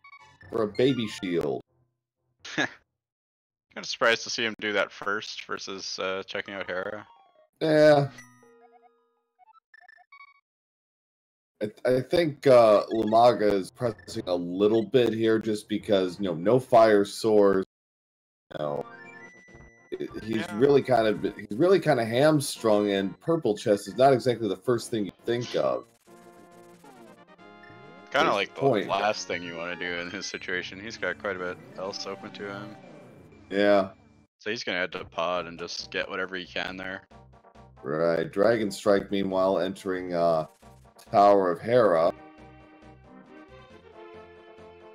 a baby shield. Kind of surprised to see him do that first versus checking out Hera. Yeah. I think Lumaga is pressing a little bit here just because, no fire source. He's really kind of hamstrung, and purple chest is not exactly the first thing you think of. Kind of like the last thing you want to do in his situation. He's got quite a bit else open to him. Yeah. So he's gonna head to pod and just get whatever he can there. Right. Dragonstrike, meanwhile, entering Tower of Hera.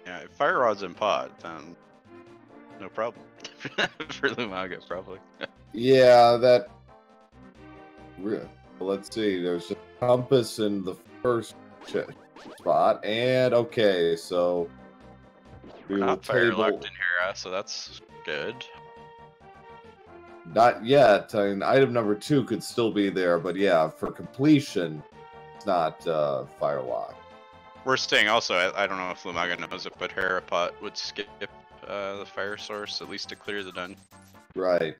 Yeah, if Fire Rod's in pod, then no problem. For Lumaga, probably. Yeah, that. Let's see. There's a compass in the first spot, and okay, so we will not fire table. locked in Hera, so that's good. Not yet. I mean, item number 2 could still be there, but yeah, for completion, it's not fire lock. Worst thing, also, I don't know if Lumaga knows it, but Hera pot would skip the fire source, at least to clear the dungeon. Right.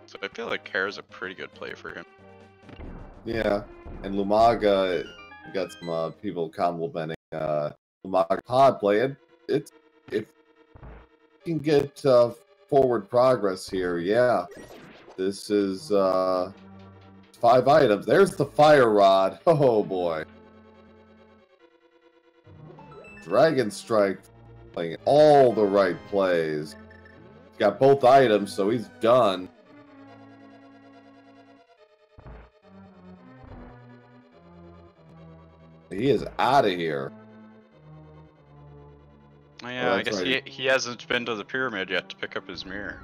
So I feel like Hera's a pretty good play for him. Yeah, and Lumaga, got some people complimenting Lumaga pod play. If you can get forward progress here, yeah. This is 5 items. There's the fire rod. Oh boy. Dragonstrike playing all the right plays. He's got both items, so he's done. He is out of here. Oh, yeah, I guess he hasn't been to the pyramid yet to pick up his mirror.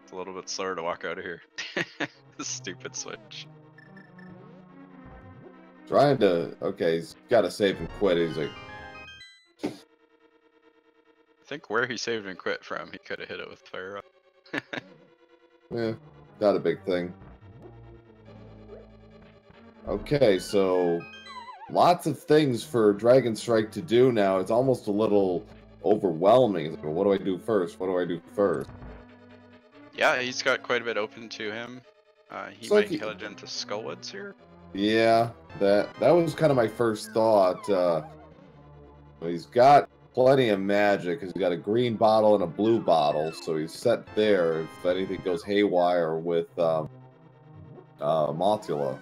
It's a little bit slower to walk out of here. Stupid switch. Trying to... Okay, he's got to save and quit. He's like... I think where he saved and quit from, he could have hit it with fire. Yeah, not a big thing. Okay, so... Lots of things for Dragonstrike to do now. It's almost a little overwhelming. It's like, what do I do first? What do I do first? Yeah, he's got quite a bit open to him. He might head into Skullwoods here. Yeah, that was kind of my first thought. He's got plenty of magic. He's got a green bottle and a blue bottle, so he's set there if anything goes haywire with Mothula.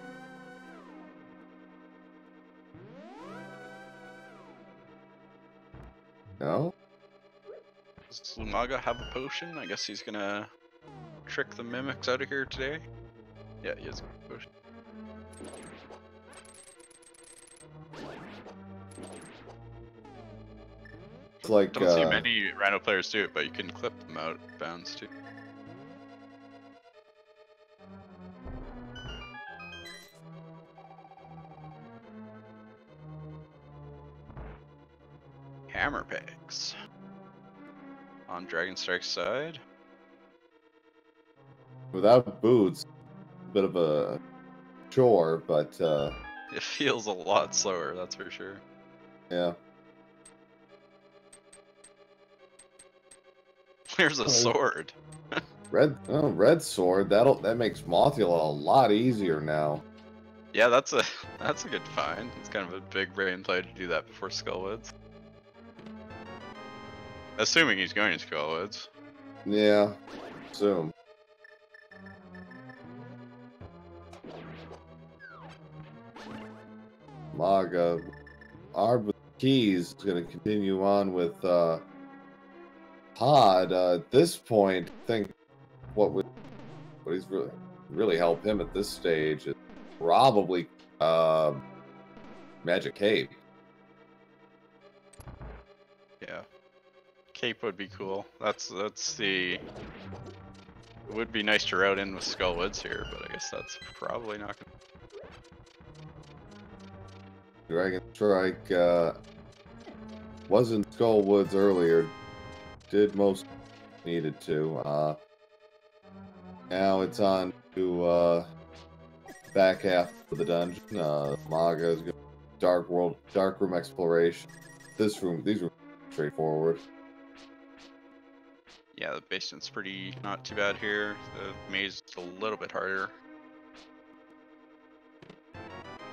No? Does Lumaga have a potion? I guess he's gonna trick the mimics out of here today. Yeah, he has a potion. It's like Don't see many Rhino players do it, but you can clip them out of bounds too. Hammer pegs on Dragonstrike's side. without boots, a bit of a chore, but it feels a lot slower, that's for sure. Yeah. There's a sword. Red sword. That makes Mothula a lot easier now. Yeah, that's a good find. It's kind of a big brain play to do that before Skullwoods. Assuming he's going to Skullwoods. Yeah, assume. Maga, Arb with keys is going to continue on with Pod. At this point, I think what he's really help him at this stage is probably Magic Cape. Yeah, Cape would be cool. That's the. It would be nice to route in with Skullwoods here, but I guess that's probably not gonna. Dragonstrike was in Skullwoods earlier. Did most needed to. Now it's on to back half of the dungeon. Maga is going dark room exploration. These rooms are straightforward. Yeah, the basement's pretty not too bad here. The maze is a little bit harder.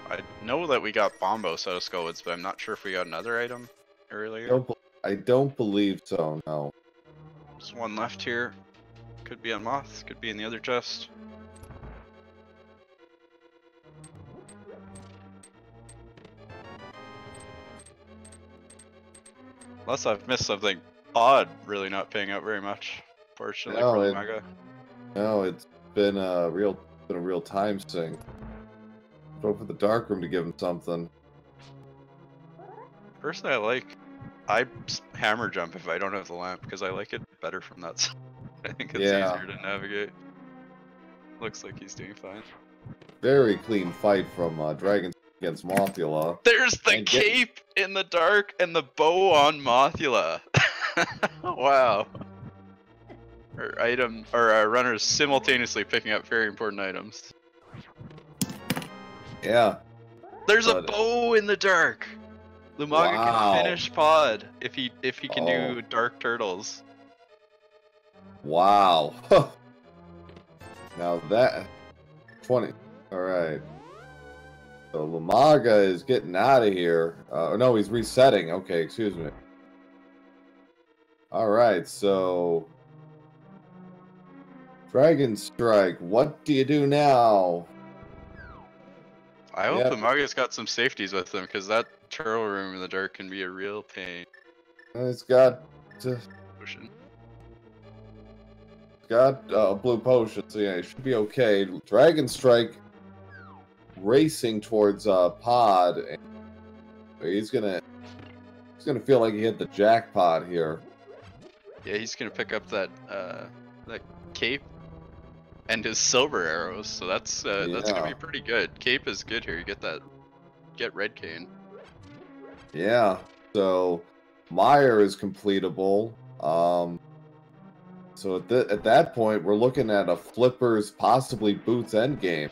I know that we got Bombos out of Skullwoods, but I'm not sure if we got another item earlier. I don't believe so, no. There's one left here. Could be on Moth, could be in the other chest. Unless I've missed something odd, really not paying out very much, fortunately for Lumaga. No, it's been a real time sink. Go for the dark room to give him something. Personally, I hammer jump if I don't have the lamp because I like it better from that side. I think it's easier to navigate. Looks like he's doing fine. Very clean fight from Dragon against Mothula. There's the cape in the dark and the bow on Mothula. Wow. Our runners simultaneously picking up very important items. Yeah. There's a bow in the dark. Lumaga can finish Pod if he can do dark turtles. Wow. Now that 20. All right. So Lumaga is getting out of here. No, he's resetting. Okay, excuse me. All right, so Dragonstrike, what do you do now? I hope Lumaga's got some safeties with him, because that turtle room in the dark can be a real pain. It's got Potion. Got a blue potion, so yeah, it should be okay. Dragonstrike racing towards Pod. He's gonna feel like he hit the jackpot here. Yeah, he's gonna pick up that cape and his silver arrows, so that's gonna be pretty good. Cape is good here. You get that get Red Cane. Yeah. So Meyer is completable. So at that point, we're looking at a Flippers, possibly Boots endgame.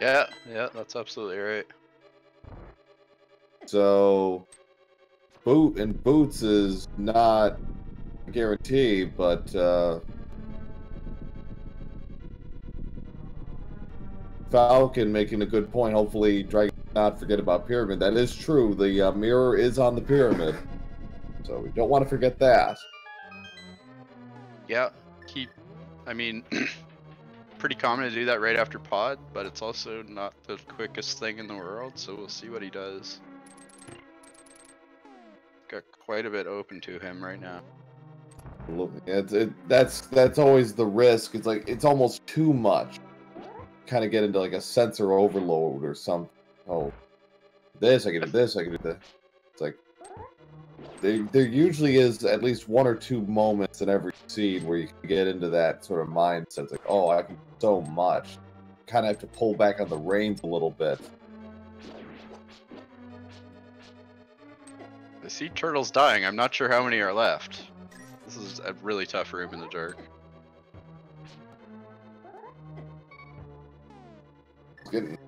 Yeah, that's absolutely right. So Boots is not a guarantee, but Falcon making a good point. Hopefully, Dragon not forget about Pyramid. That is true. The mirror is on the Pyramid, so we don't want to forget that. Yeah, I mean, pretty common to do that right after pod, but it's also not the quickest thing in the world, so we'll see what he does. Got quite a bit open to him right now. That's always the risk. It's like it's almost too much. Kind of get into like a sensor overload or something. Oh, this I can do this. I can do that. It's like there usually is at least one or two moments in every seed where you can get into that sort of mindset. It's like, oh, I can do so much. Kind of have to pull back on the reins a little bit. I see turtles dying. I'm not sure how many are left. This is a really tough room in the dark. Getting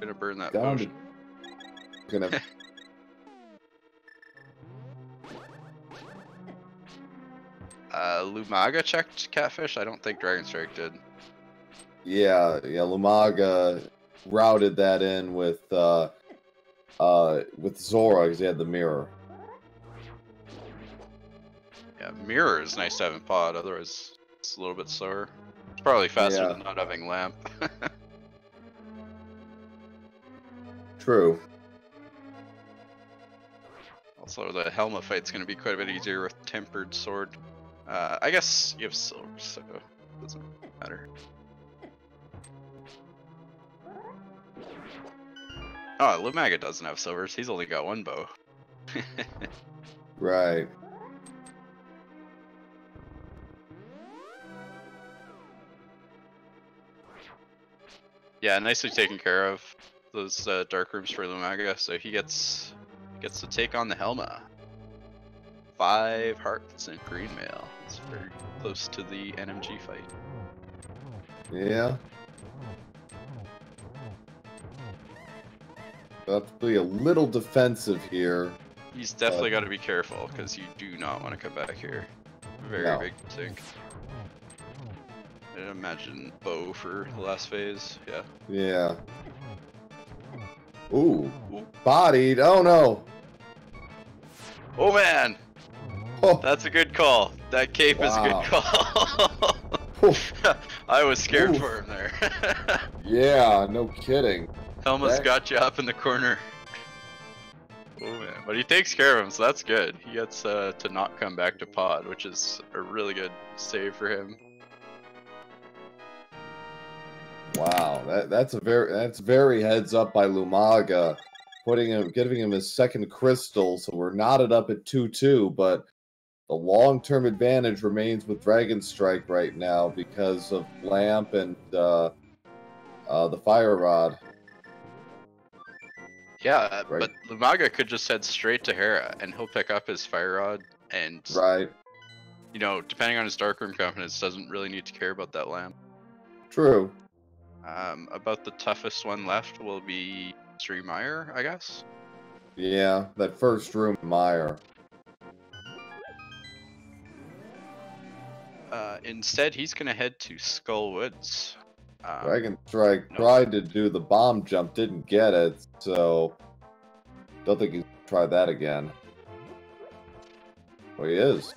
Gonna burn that down potion. Gonna. Lumaga checked Catfish? I don't think Dragonstrike did. Yeah, Lumaga routed that in with Zora because he had the mirror. Yeah, mirror is nice to have in pod, otherwise it's a little bit slower. It's probably faster than not having lamp. True. Also, the Helma fight's gonna be quite a bit easier with tempered sword. I guess you have silver, so it doesn't matter. Oh, Lumaga doesn't have silvers. He's only got one bow. Right. Yeah, nicely taken care of. Those dark rooms for Lumaga, so he gets to take on the Helma. 5 hearts and green mail. It's very close to the NMG fight. Yeah. Have to be a little defensive here. He's definitely got to be careful because you do not want to come back here. Very big sink. I imagine bow for the last phase. Yeah. Yeah. Ooh. Bodied. Oh no. Oh man. Oh. That's a good call. That cape is a good call. I was scared for him there. Yeah, no kidding. Helma's got you up in the corner. Oh man, but he takes care of him, so that's good. He gets to not come back to pod, which is a really good save for him. Wow, that's very heads up by Lumaga, giving him his second crystal, so we're knotted up at 2-2, but the long-term advantage remains with Dragonstrike right now because of Lamp and the Fire Rod. Yeah, right. But Lumaga could just head straight to Hera, and he'll pick up his Fire Rod, and you know, depending on his Darkroom confidence, doesn't really need to care about that Lamp. True. About the toughest one left will be Sri Meyer, I guess. Yeah, that first room, Meyer. Instead, he's gonna head to Skull Woods. Dragonstrike tried to do the bomb jump, didn't get it, so don't think he's gonna try that again. Well, he is.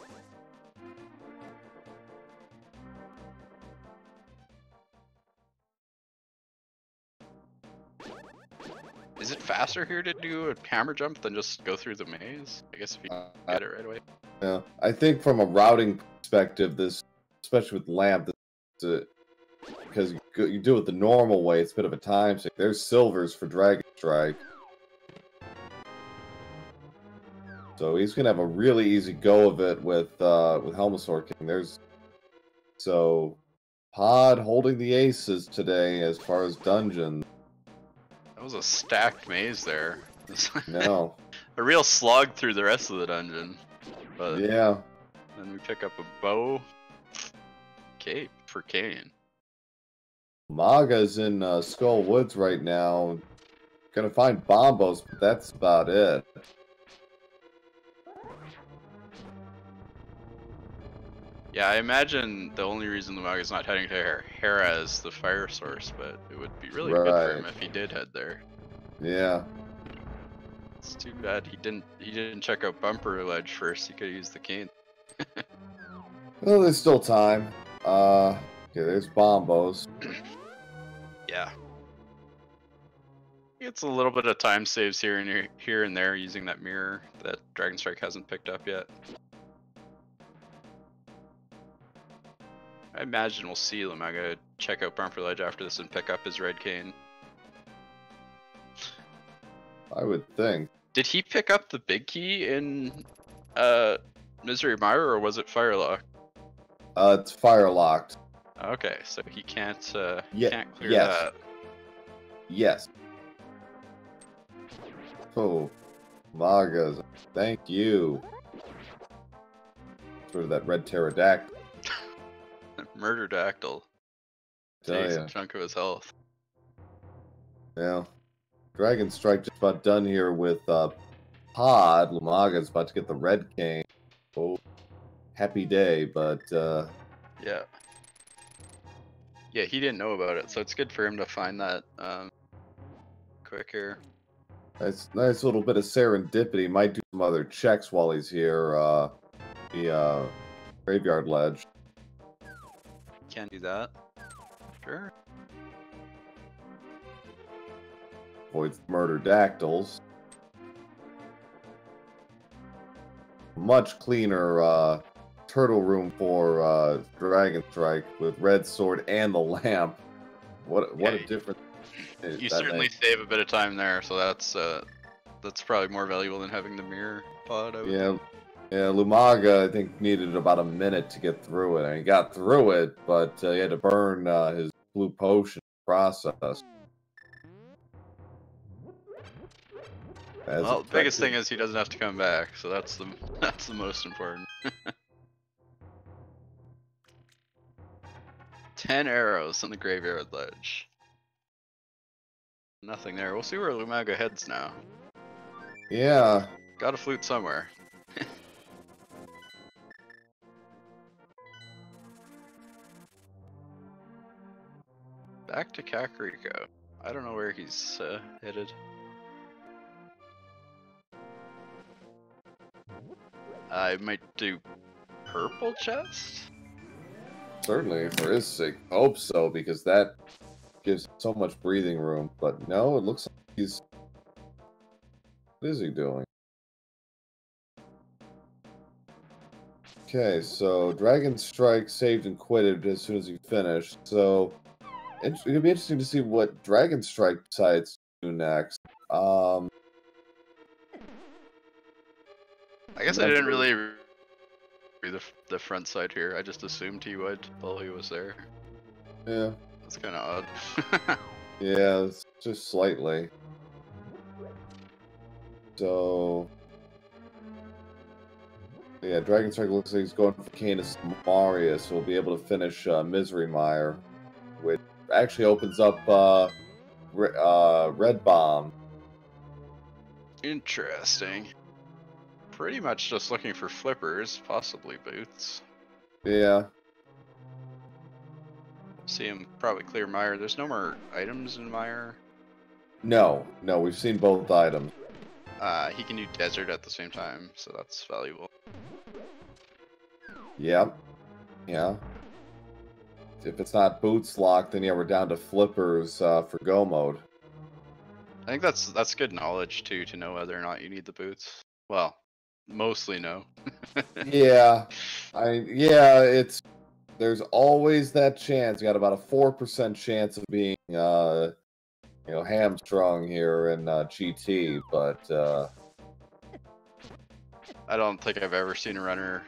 Is it faster here to do a hammer jump than just go through the maze? I guess if you get it right away. Yeah, I think from a routing perspective, this, especially with Lamp, because you do it the normal way, it's a bit of a time sink. There's silvers for Dragonstrike. So he's gonna have a really easy go of it with Helmasaur King. So Pod holding the aces today as far as dungeons. was a stacked maze there. No. A real slog through the rest of the dungeon. But Yeah. then we pick up a bow. Cape for Kane. Lumaga's in Skull Woods right now. Gonna find bombos, but that's about it. Yeah, I imagine the only reason Lumaga's not heading to Hera is the fire source, but it would be really good for him if he did head there. Yeah. It's too bad he didn't check out Bumper Ledge first. He could have used the cane. Well, there's still time. Okay, there's bombos. Yeah. It's a little bit of time saves here and there using that mirror that Dragonstrike hasn't picked up yet. I imagine we'll see Lumaga check out Bumper Ledge after this and pick up his red cane. I would think. Did he pick up the big key in Misery Mire, or was it Firelock? It's fire locked. Okay, so he can't can't clear yes. that. Yes. Oh, Magas, thank you. Sort of that red pterodactyl. Murderdactyl. Takes a chunk of his health. Yeah. Dragonstrike just about done here with Pod. Lumaga's about to get the red cane. Oh, happy day, but yeah. Yeah, he didn't know about it, so it's good for him to find that quick here. nice little bit of serendipity. Might do some other checks while he's here. The graveyard ledge. Can do that. Sure. Avoids murderdactyls. Much cleaner turtle room for Dragonstrike with red sword and the lamp. What a difference! You certainly save a bit of time there, so that's probably more valuable than having the mirror pod. I would think. Yeah, Lumaga, I think, needed about a minute to get through it. And he got through it, but he had to burn his blue potion process. Well, the biggest thing is he doesn't have to come back, so that's the most important. 10 arrows on the graveyard ledge. Nothing there. We'll see where Lumaga heads now. Yeah. Got a flute somewhere. Back to Kakariko. I don't know where he's headed. I might do purple chest? Certainly, for his sake. Hope so, because that gives so much breathing room. But no, it looks like he's... What is he doing? Okay, so Dragonstrike saved and quitted as soon as he finished. So it'll be interesting to see what Dragonstrike decides to do next. I guess I didn't really read the front side here. I just assumed he would while he was there. Yeah. That's kind of odd. Yeah, it's just slightly. So... Yeah, Dragonstrike looks like he's going for Canis Marius, so we'll be able to finish Misery Mire, which actually opens up Red Bomb. Interesting. Pretty much just looking for flippers, possibly boots. Yeah. See him probably clear Mire. There's no more items in Mire. No, we've seen both items. He can do desert at the same time, so that's valuable. Yep. Yeah. If it's not boots locked, then yeah, we're down to flippers for go mode. I think that's good knowledge too, to know whether or not you need the boots. Well, mostly no. Yeah. It's there's always that chance. You got about a 4% chance of being hamstrung here in GT, but I don't think I've ever seen a runner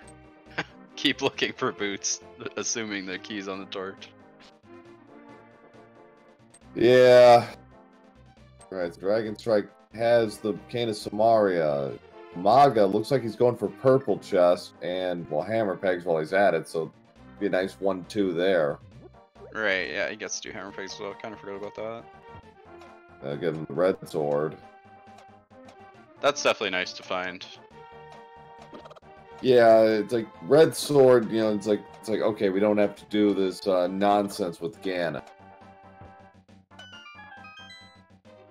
keep looking for boots, assuming the key's on the torch. Yeah. Alright, so Dragonstrike has the Cane of Samaria. Maga looks like he's going for purple chest and, well, hammer pegs while he's at it, so be a nice 1-2 there. Right, yeah, he gets to do hammer pegs as well. Kind of forgot about that. Give him the red sword. That's definitely nice to find. Yeah, it's like red sword, you know, it's like okay, we don't have to do this nonsense with Ganon.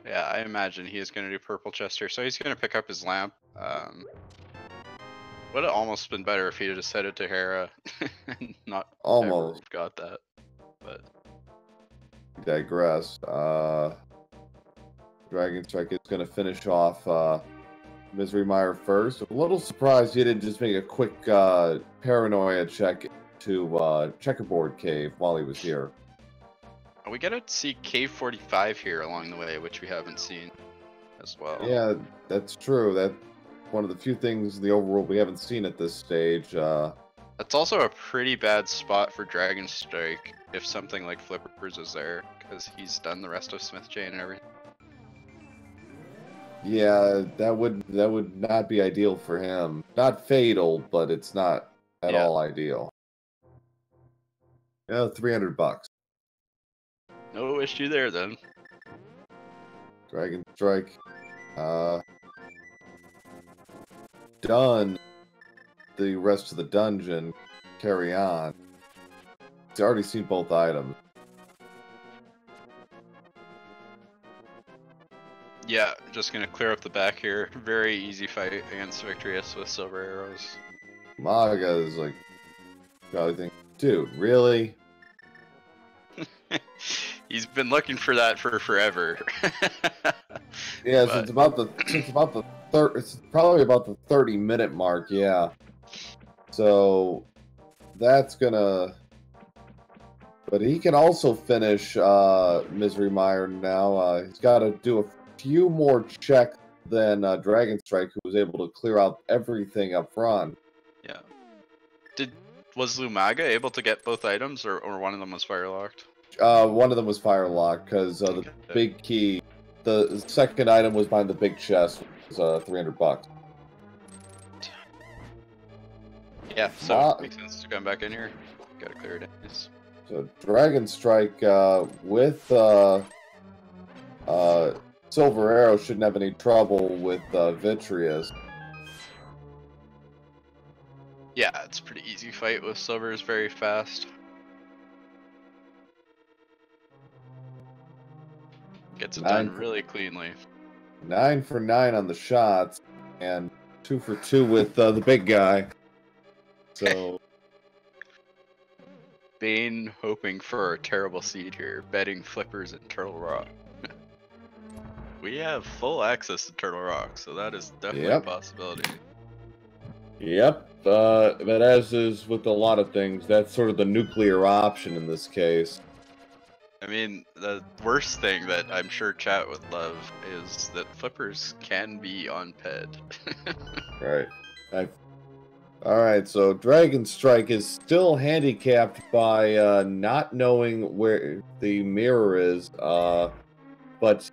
Yeah, I imagine he is going to do purple chest here, so he's going to pick up his lamp. Would have almost been better if he had just headed to Hera and not almost got that, but digress. Dragonstrike is going to finish off Misery Mire first. I'm a little surprised he didn't just make a quick paranoia check to Checkerboard Cave while he was here. We get to see Cave 45 here along the way, which we haven't seen as well. Yeah, that's true. That's one of the few things in the overworld we haven't seen at this stage. That's also a pretty bad spot for Dragonstrike if something like Flippers is there, because he's done the rest of Smith Chain and everything. Yeah, that would not be ideal for him. Not fatal, but it's not at all ideal. Yeah, $300. No issue there then. Dragonstrike, done the rest of the dungeon. Carry on. He's already seen both items. Yeah, just gonna clear up the back here. Very easy fight against Victorious with silver arrows. Maga is like, probably think, dude, really? He's been looking for that for forever. Yeah, so it's probably about the 30-minute mark. Yeah. So that's gonna. But he can also finish Misery Mire now. He's got to do a few more checks than Dragonstrike, who was able to clear out everything up front. Yeah. Was Lumaga able to get both items, or one of them was fire locked? One of them was fire locked because the big key. The second item was behind the big chest. It was $300. Yeah, so it makes sense to come back in here. Gotta clear it in. So Dragonstrike with Silver Arrow shouldn't have any trouble with Vitreous. Yeah, it's a pretty easy fight with Silver. Is very fast. Gets it done really cleanly. 9 for 9 on the shots, and 2 for 2 with the big guy. So Bane hoping for a terrible seed here, betting Flippers and Turtle Rock. We have full access to Turtle Rock, so that is definitely a possibility. Yep, but as is with a lot of things, that's sort of the nuclear option in this case. I mean, the worst thing that I'm sure chat would love is that Flippers can be on PED. Right. Alright, so Dragonstrike is still handicapped by not knowing where the mirror is, but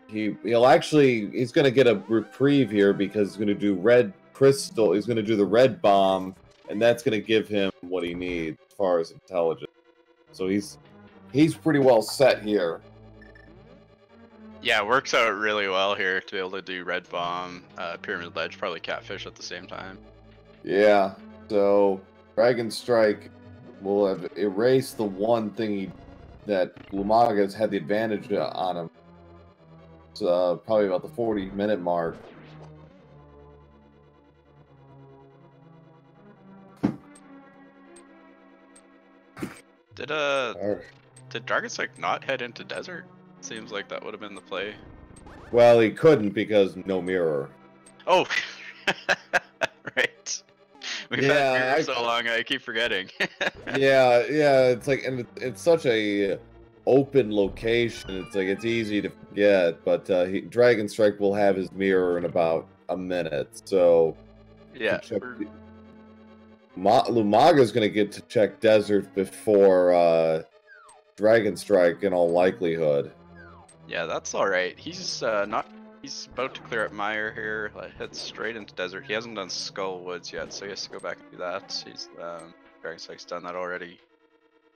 he's going to get a reprieve here because he's going to do red crystal, he's going to do the red bomb, and that's going to give him what he needs as far as intelligence. So he's pretty well set here. Yeah, it works out really well here to be able to do red bomb, pyramid ledge, probably catfish at the same time. Yeah, so Dragonstrike will have erased the one thing that Lumaga's had the advantage on him. It's probably about the 40-minute mark. Did Dragonstrike not head into desert? Seems like that would have been the play. Well, he couldn't because no mirror. Oh, right. We've had mirror so long, I keep forgetting. yeah, it's like, and it's such a open location. It's like it's easy to forget, but Dragonstrike will have his mirror in about a minute. So yeah. Lumaga's going to get to check desert before Dragonstrike in all likelihood. Yeah, that's all right. He's not He's about to clear up Mire here. Head straight into desert. He hasn't done Skull Woods yet, so he has to go back and do that. He's Dragonstrike's done that already.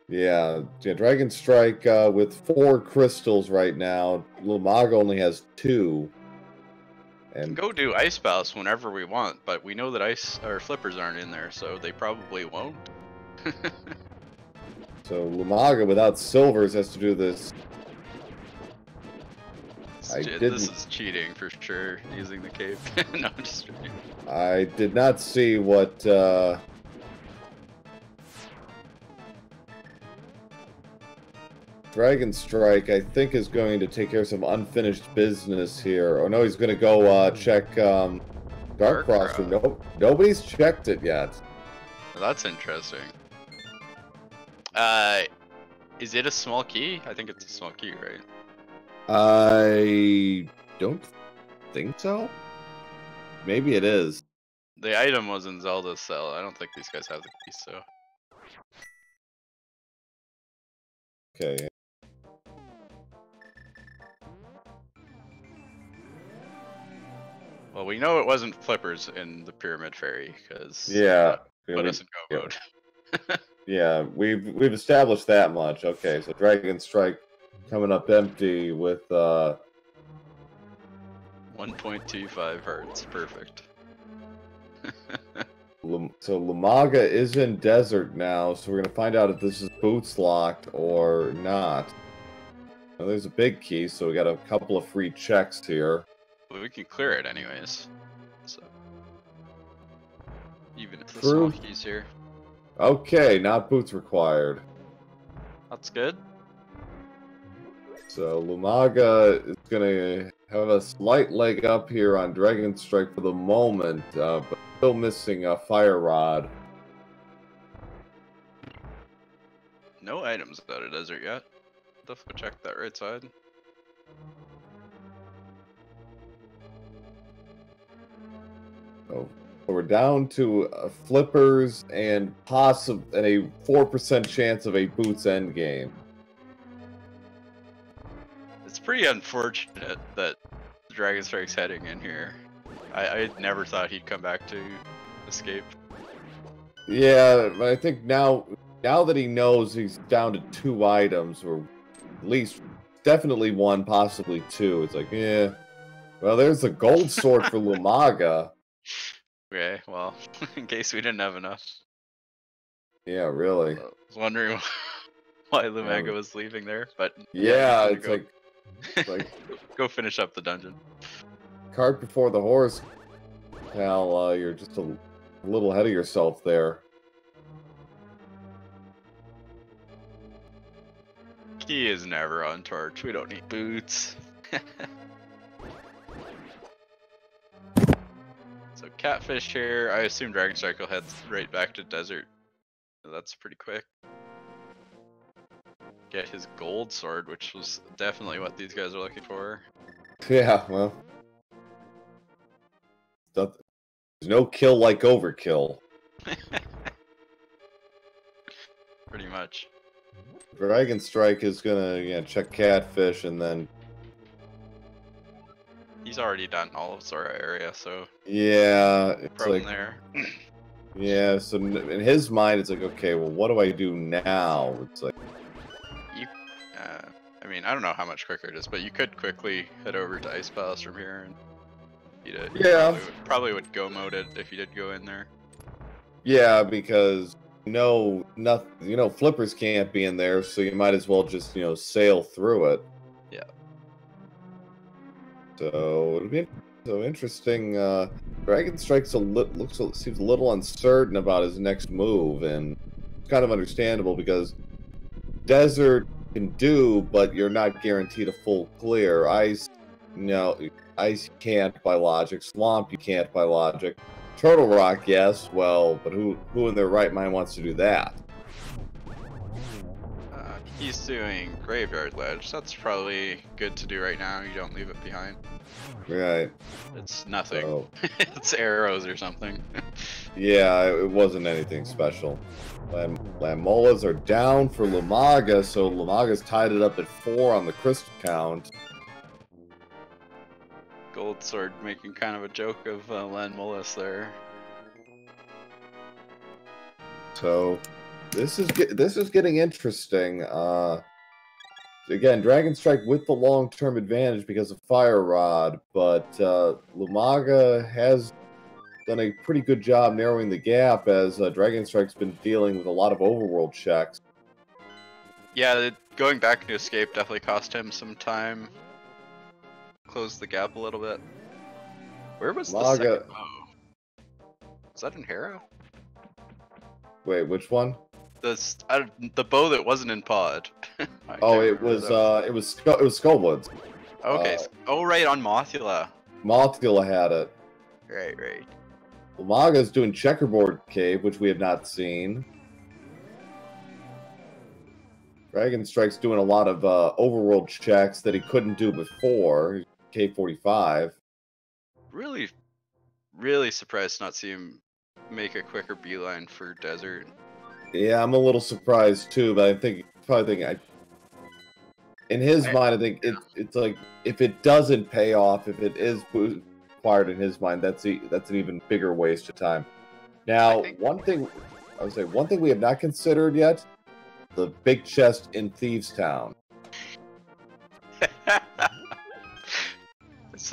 Yeah, Dragonstrike with 4 crystals right now. Lumaga only has 2. And we can go do Ice Palace whenever we want, but we know that ice or flippers aren't in there, so they probably won't. So Lumaga without silvers has to do this. This is cheating for sure, using the cape. No, I'm just joking. I did not see what Dragonstrike, I think, is going to take care of some unfinished business here. Oh no, he's going to go check Dark Frost. Nope, nobody's checked it yet. Well, that's interesting. Is it a small key? I think it's a small key, right? I don't think so. Maybe it is. The item was in Zelda's cell. I don't think these guys have the key, so. Okay. Well, we know it wasn't flippers in the Pyramid Fairy, because put us in go mode. Yeah, we've established that much. Okay, so Dragonstrike coming up empty with 1.25 hertz, perfect. So Lumaga is in desert now, so we're gonna find out if this is boots locked or not. Well, there's a big key, so we got a couple of free checks here. Well, we can clear it anyways. So even if the small key's here. Okay, not boots required. That's good. So Lumaga is gonna have a slight leg up here on Dragonstrike for the moment, but still missing a Fire Rod. No items out of desert yet. Let's go check that right side. Oh, we're down to flippers and a 4% chance of a boots end game. It's pretty unfortunate that Dragonstrike's heading in here. I never thought he'd come back to escape. Yeah, but I think now that he knows he's down to 2 items, or at least definitely 1, possibly 2, it's like, yeah. Well, there's a gold sword for Lumaga. Okay, well, in case we didn't have enough. Yeah, really. I was wondering why Lumaga was leaving there, but yeah, it's like go finish up the dungeon. Cart before the horse, pal. You're just a little ahead of yourself there. He is never on torch. We don't need boots. So catfish here. I assume Dragonstrike will head right back to desert. That's pretty quick. Get his gold sword, which was definitely what these guys are looking for. Yeah, well, there's no kill like overkill. Pretty much. Dragonstrike is gonna check catfish, and then he's already done all of Sora area, so yeah, it's problem like there. Yeah, so in his mind, it's like, okay, well, what do I do now? It's like I mean, I don't know how much quicker it is, but you could quickly head over to Ice Palace from here and beat it. Yeah, probably would go mode it if you did go in there. Yeah, because flippers can't be in there, so you might as well just sail through it. Yeah. So it'll be so interesting. Dragonstrike seems a little uncertain about his next move, and it's kind of understandable because desert can do, but you're not guaranteed a full clear. Ice, ice you can't by logic. Swamp you can't by logic. Turtle Rock, yes. Well, but who in their right mind wants to do that? He's doing Graveyard Ledge. That's probably good to do right now. You don't leave it behind. Right. It's nothing. So, it's arrows or something. Yeah, it wasn't anything special. Lamolas are down for Lumaga, so Lumaga's tied it up at 4 on the crystal count. Gold Sword making kind of a joke of Len Mullis there. So this is getting interesting. Again, Dragonstrike with the long-term advantage because of Fire Rod, but Lumaga has done a pretty good job narrowing the gap as Dragonstrike's been dealing with a lot of overworld checks. Yeah, going back to escape definitely cost him some time. Closed the gap a little bit. Where was the second bow? Was that in Hera? Wait, which one? The bow that wasn't in Pod. Oh, it was Skullwoods. Okay. Oh, right, on Mothula. Mothula had it. Right. Lumaga's doing Checkerboard Cave, which we have not seen. Dragonstrike's doing a lot of overworld checks that he couldn't do before. K45. Really surprised to not see him make a quicker beeline for Desert. Yeah, I'm a little surprised too, but in his mind, I think it's like if it doesn't pay off, if it is required in his mind, that's an even bigger waste of time. Now, one thing we have not considered yet: the big chest in Thieves Town.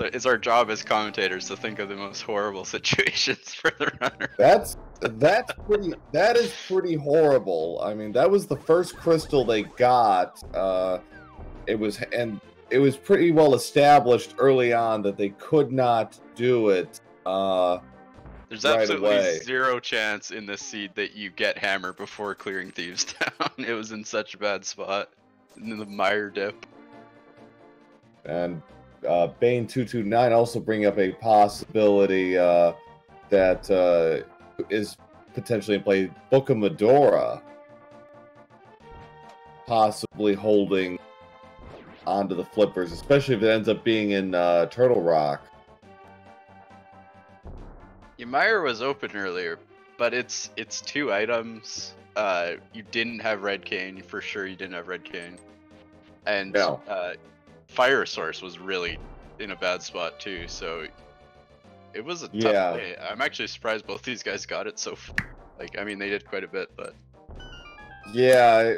It's our job as commentators to think of the most horrible situations for the runner. That is pretty horrible. I mean, that was the first crystal they got. It was pretty well established early on that they could not do it. There's absolutely zero chance in this seed that you get Hammer before clearing Thieves Town. It was in such a bad spot in the mire dip. And Bane229 also bring up a possibility that is potentially in play. Book of Medora possibly holding onto the flippers, especially if it ends up being in Turtle Rock. Ymir was open earlier, but it's 2 items. You didn't have Red Cane, for sure you didn't have Red Cane. And Fire Source was really in a bad spot too, so it was a tough play. I'm actually surprised both these guys got it, so I mean they did quite a bit, but yeah,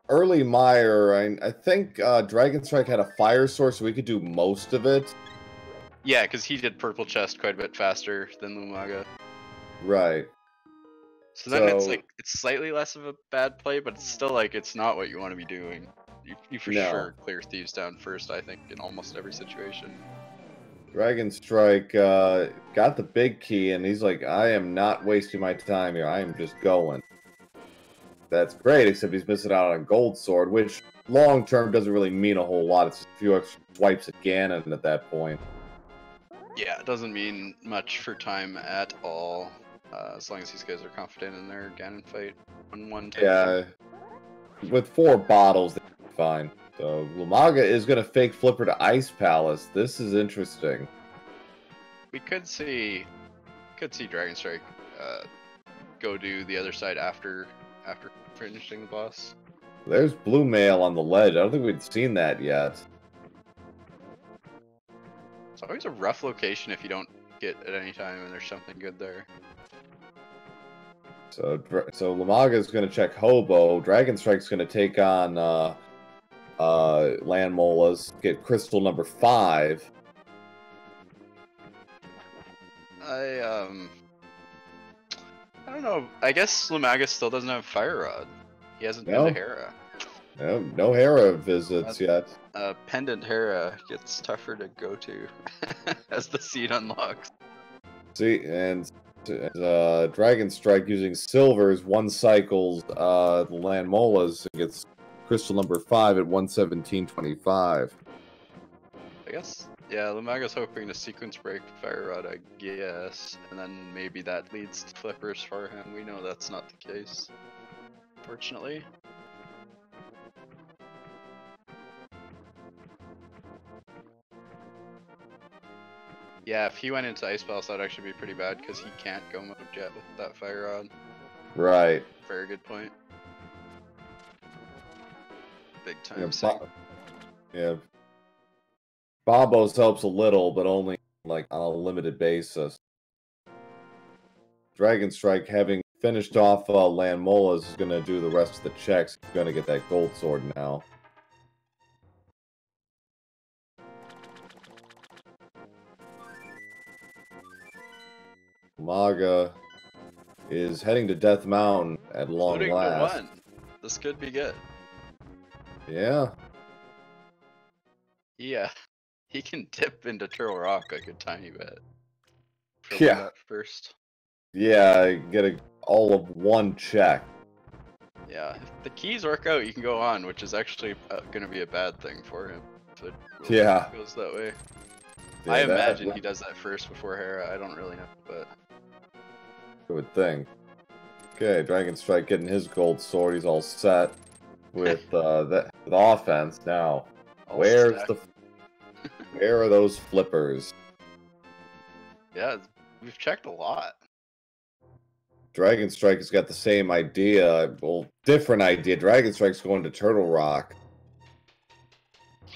early Meyer, I think Dragonstrike had a Fire Source, so we could do most of it. Yeah, because he did Purple Chest quite a bit faster than Lumaga. Right. So then it's slightly less of a bad play, but it's still it's not what you want to be doing. You for sure clear Thieves Down first, I think, in almost every situation. Dragonstrike got the big key, and he's like, I am not wasting my time here. I am just going. That's great, except he's missing out on Gold Sword, which long-term doesn't really mean a whole lot. It's just a few extra swipes at Ganon at that point. Yeah, it doesn't mean much for time at all, as long as these guys are confident in their Ganon fight. 1-1 type. Yeah, with 4 bottles, they're fine. So Lumaga is going to fake Flipper to Ice Palace. This is interesting. We could see Dragonstrike go do the other side after finishing the boss. There's blue mail on the ledge. I don't think we'd seen that yet. It's always a rough location if you don't get at any time and there's something good there. So Lumaga's going to check Hobo. Dragonstrike's going to take on Land Molas, get crystal number 5. I don't know. I guess Lumaga still doesn't have Fire Rod. He hasn't been to Hera. No Hera visits yet. Pendant Hera gets tougher to go to as the seed unlocks. See, and Dragonstrike using silvers 1 cycles the Land Molas and gets crystal number 5 at 117.25. I guess, yeah, Lumaga's hoping to sequence break Fire Rod, I guess, and then maybe that leads to flippers for him. We know that's not the case, fortunately. Yeah, if he went into Ice Palace, that'd actually be pretty bad, because he can't go mode jet with that Fire Rod. Right. Very good point. Big time. Yeah. Bombos helps a little, but only like on a limited basis. Dragonstrike, having finished off Landmola's, is going to do the rest of the checks. He's going to get that gold sword now. Lumaga is heading to Death Mountain at long last. To 1. This could be good. Yeah. Yeah. He can dip into Turtle Rock like a tiny bit. Yeah. That first. Yeah, get all of one check. Yeah, if the keys work out, you can go on, which is actually going to be a bad thing for him. If it goes that way. Yeah, I imagine he does that first before Hera. I don't really know, but I would think. Okay, Dragonstrike getting his gold sword. He's all set with the offense now. Where are those flippers? Yeah, we've checked a lot. Dragonstrike has got the same idea, well, different idea. Dragonstrike's going to Turtle Rock.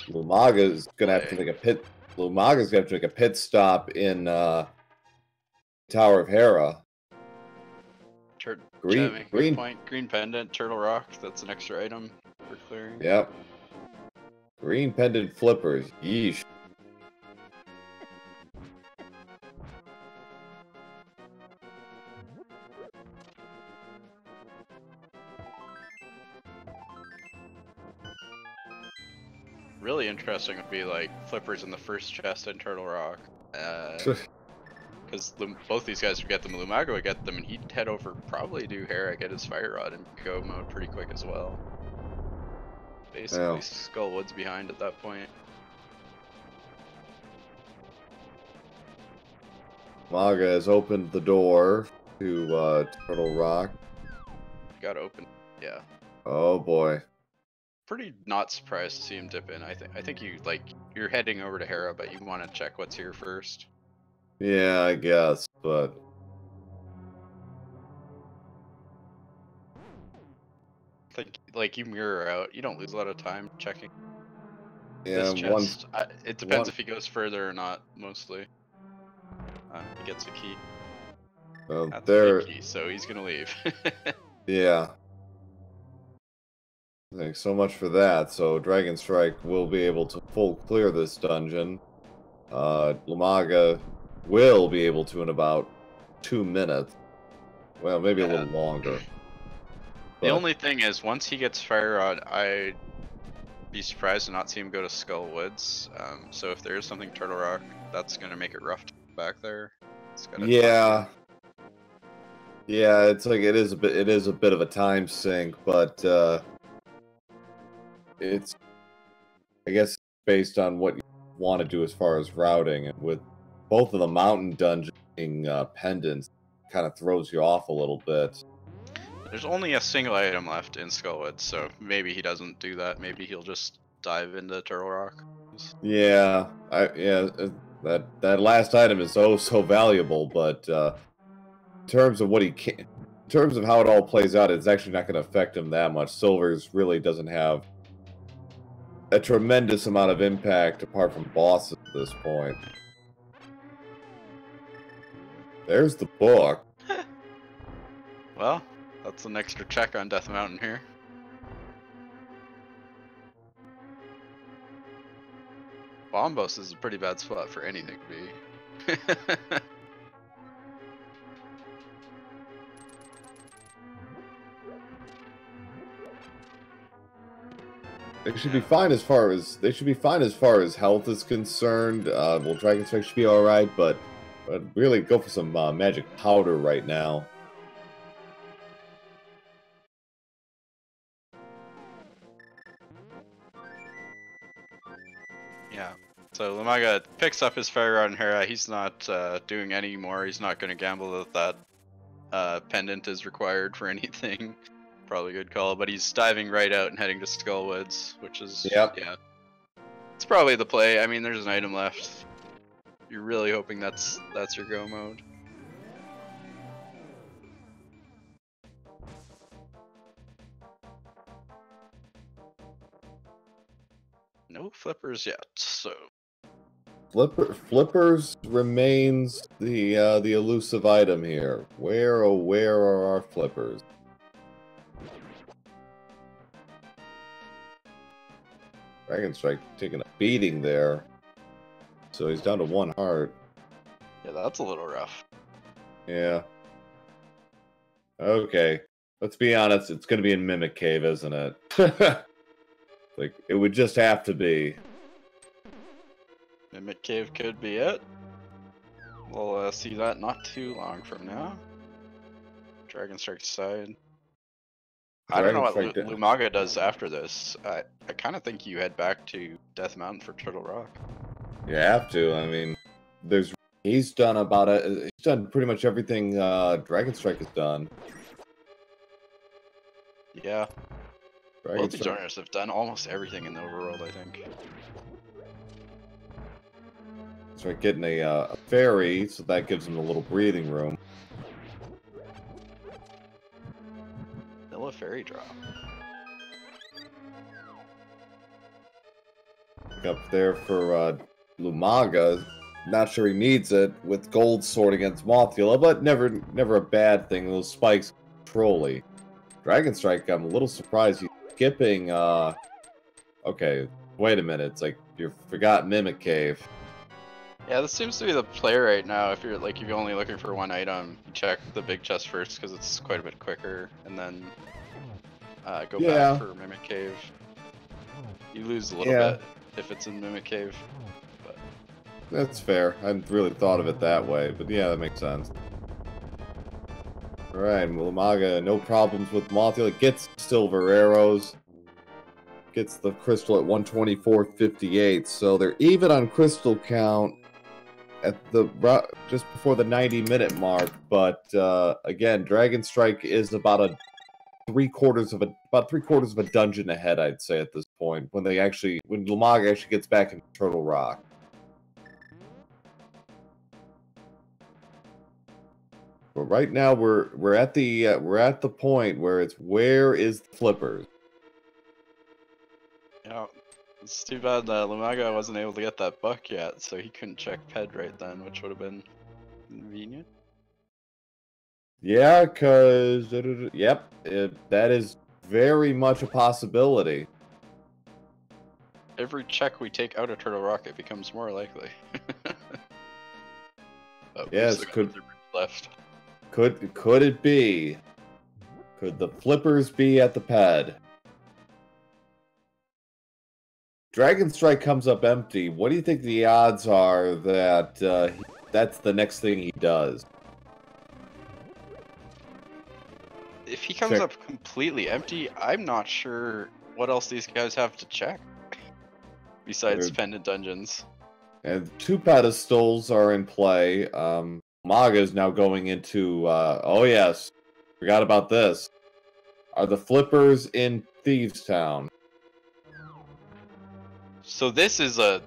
Lumaga's gonna have to make a pit. Lumaga's gonna have to make a pit stop in Tower of Hera. Green point, green pendant, Turtle Rock. That's an extra item for clearing. Yep. Green pendant flippers. Yeesh. Really interesting would be like flippers in the first chest in Turtle Rock. Because both these guys would get them, Lumaga would get them, and he'd head over, probably do Hera, get his Fire Rod, and go mode pretty quick as well. Basically, Skull Woods behind at that point. Lumaga has opened the door to Turtle Rock. Got open, yeah. Oh boy. Pretty not surprised to see him dip in. I think you're heading over to Hera, but you want to check what's here first. Yeah, I guess, but like you mirror out. You don't lose a lot of time checking. yeah, this chest. It depends if he goes further or not. Mostly, he gets a key. Well, that's a big key, so he's gonna leave. Yeah. Thanks so much for that. So Dragonstrike will be able to full clear this dungeon. Lumaga will be able to in about 2 minutes. Well, maybe a little longer. The only thing is, once he gets Fire Rod, I'd be surprised to not see him go to Skull Woods. So if there is something Turtle Rock, that's gonna make it rough back there. Yeah. Yeah, it's like it is a bit of a time sink, but it's, I guess, based on what you want to do as far as routing, and with both of the mountain dungeons being pendants, kind of throws you off a little bit. There's only a single item left in Skullwood, so maybe he doesn't do that. Maybe he'll just dive into Turtle Rock. Yeah, that last item is so valuable, but in terms of what he can, in terms of how it all plays out, it's actually not going to affect him that much. Silvers really doesn't have a tremendous amount of impact apart from bosses at this point. There's the book. Well, that's an extra check on Death Mountain here. Bombos is a pretty bad spot for anything to be. They should be fine as far as health is concerned. Well, Dragonstrike should be all right, but really go for some magic powder right now. Yeah. So Lumaga picks up his Fire Rod and Hera. He's not doing any more. He's not going to gamble that pendant is required for anything. Probably a good call, but he's diving right out and heading to Skullwoods, which is yeah. It's probably the play. I mean, there's an item left. You're really hoping that's your go mode. No flippers yet, so Flippers remains the elusive item here. Where, oh, where are our flippers? Dragonstrike taking a beating there. So he's down to 1 heart. Yeah, that's a little rough. Yeah. Okay. Let's be honest, it's going to be in Mimic Cave, isn't it? Like, it would just have to be. Mimic Cave could be it. We'll see that not too long from now. Dragonstrike side. I don't know what Lumaga does after this. I kind of think you head back to Death Mountain for Turtle Rock. You have to. I mean, he's done he's done pretty much everything Dragonstrike has done. Yeah. Both these owners have done almost everything in the overworld, I think. That's right, getting a fairy, so that gives him a little breathing room. Still a fairy drop. Up there for Lumaga. Not sure he needs it with Gold Sword against Mothula, but never a bad thing. Those spikes trolly. Dragonstrike, I'm a little surprised he's skipping. Okay, wait a minute. It's like you forgot Mimic Cave. Yeah, this seems to be the play right now. If you're only looking for one item, you check the big chest first because it's quite a bit quicker, and then go back for Mimic Cave. You lose a little bit if it's in Mimic Cave. But that's fair. I hadn't really thought of it that way, but yeah, that makes sense. Alright, Lumaga, no problems with Mothula. Gets silver arrows. Gets the crystal at 124.58. So they're even on crystal count at just before the 90-minute mark. But again, Dragonstrike is about three quarters of a dungeon ahead, I'd say, at this point. When Lumaga actually gets back into Turtle Rock. But right now we're at the point where where is the flippers? Yeah, it's too bad that Lumaga wasn't able to get that buck yet, so he couldn't check Ped right then, which would have been convenient. Yeah, cause that is very much a possibility. Every check we take out of Turtle Rock, it becomes more likely. Yes, left. Could it be? Could the flippers be at the pad? Dragonstrike comes up empty. What do you think the odds are that that's the next thing he does? If he comes up completely empty, I'm not sure what else these guys have to check. Besides pendant dungeons. And 2 pedestals are in play. Lumaga is now going into, oh yes, forgot about this. Are the flippers in Thieves Town? So this is a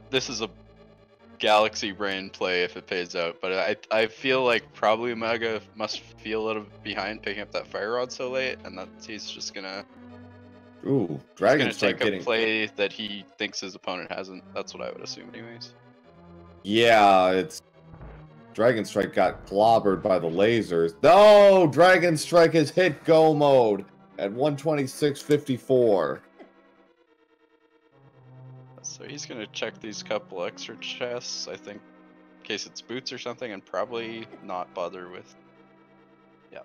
galaxy brain play if it pays out, but I feel like probably Lumaga must feel a little behind picking up that fire rod so late, and that he's just gonna Dragonstrike take a play that he thinks his opponent hasn't. That's what I would assume, anyways. Yeah, it's Dragonstrike got clobbered by the lasers. No, Dragonstrike has hit go mode at 126.54. So he's gonna check these couple extra chests, I think, in case it's boots or something, and probably not bother with. Yeah.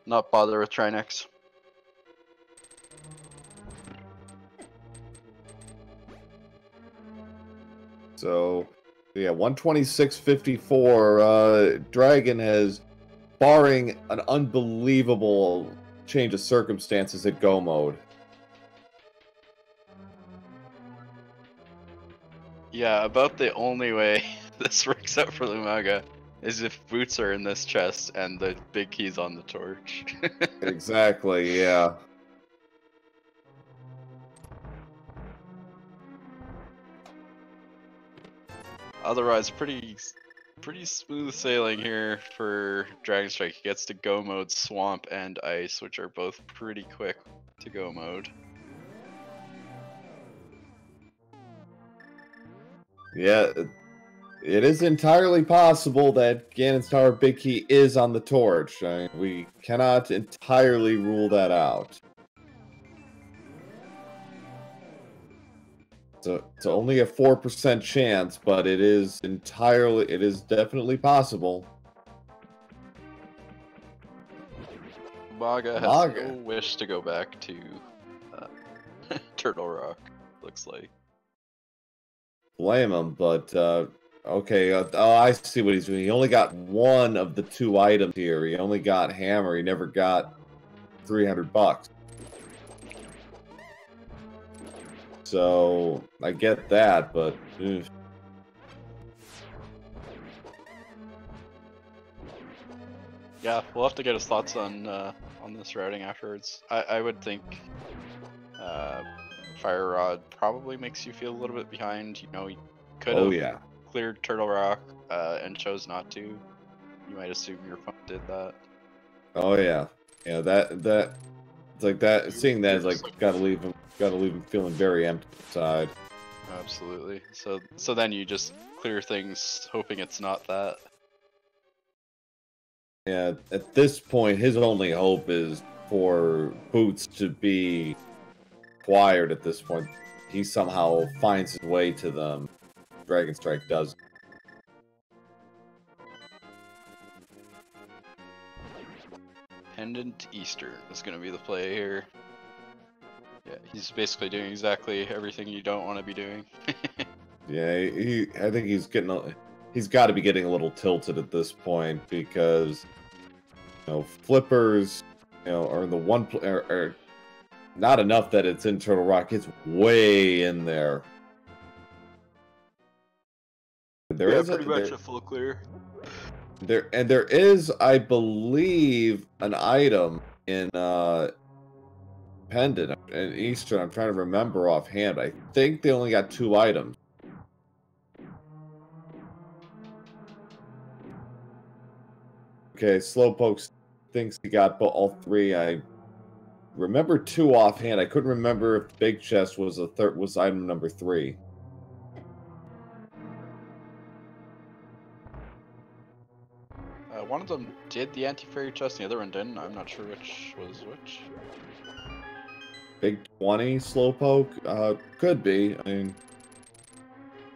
Not bother with Trinex. So, yeah, 126.54. Dragon has, barring an unbelievable change of circumstances, at go mode. Yeah, about the only way this works out for Lumaga is if boots are in this chest and the big key's on the torch. Exactly, yeah. Otherwise, pretty smooth sailing here for Dragonstrike. He gets to go mode Swamp and Ice, which are both pretty quick to go mode. Yeah, it is entirely possible that Ganon's Tower Big Key is on the torch. We cannot entirely rule that out. So it's only a 4% chance, but it is definitely possible. Lumaga has no wish to go back to Turtle Rock, looks like. Blame him, but okay. Oh, I see what he's doing. He only got one of the 2 items here. He only got hammer. He never got $300. So I get that, but. Yeah, we'll have to get his thoughts on this routing afterwards. I would think Fire Rod probably makes you feel a little bit behind. You know, you could have cleared Turtle Rock and chose not to. You might assume your phone did that. Oh yeah, yeah. That it's like that. Seeing that is like gotta leave him feeling very empty inside. Absolutely. So then you just clear things, hoping it's not that. Yeah. At this point, his only hope is for Boots to be acquired. At this point, he somehow finds his way to them. Dragonstrike does. Pendant Easter is going to be the play here. Yeah, he's basically doing exactly everything you don't want to be doing. Yeah, I think he's got to be getting a little tilted at this point because, you know, flippers, you know, are in the one are not enough that it's in Turtle Rock. It's way in there. There is pretty much a full clear. There is, I believe, an item in Pendant and Eastern. I'm trying to remember offhand. I think they only got 2 items. Okay, Slowpoke thinks he got all 3. I remember 2 offhand. I couldn't remember if the Big Chest was item number 3. One of them did the anti-fairy chest, the other one didn't. I'm not sure which was which. Big 20 Slowpoke? Could be. I mean,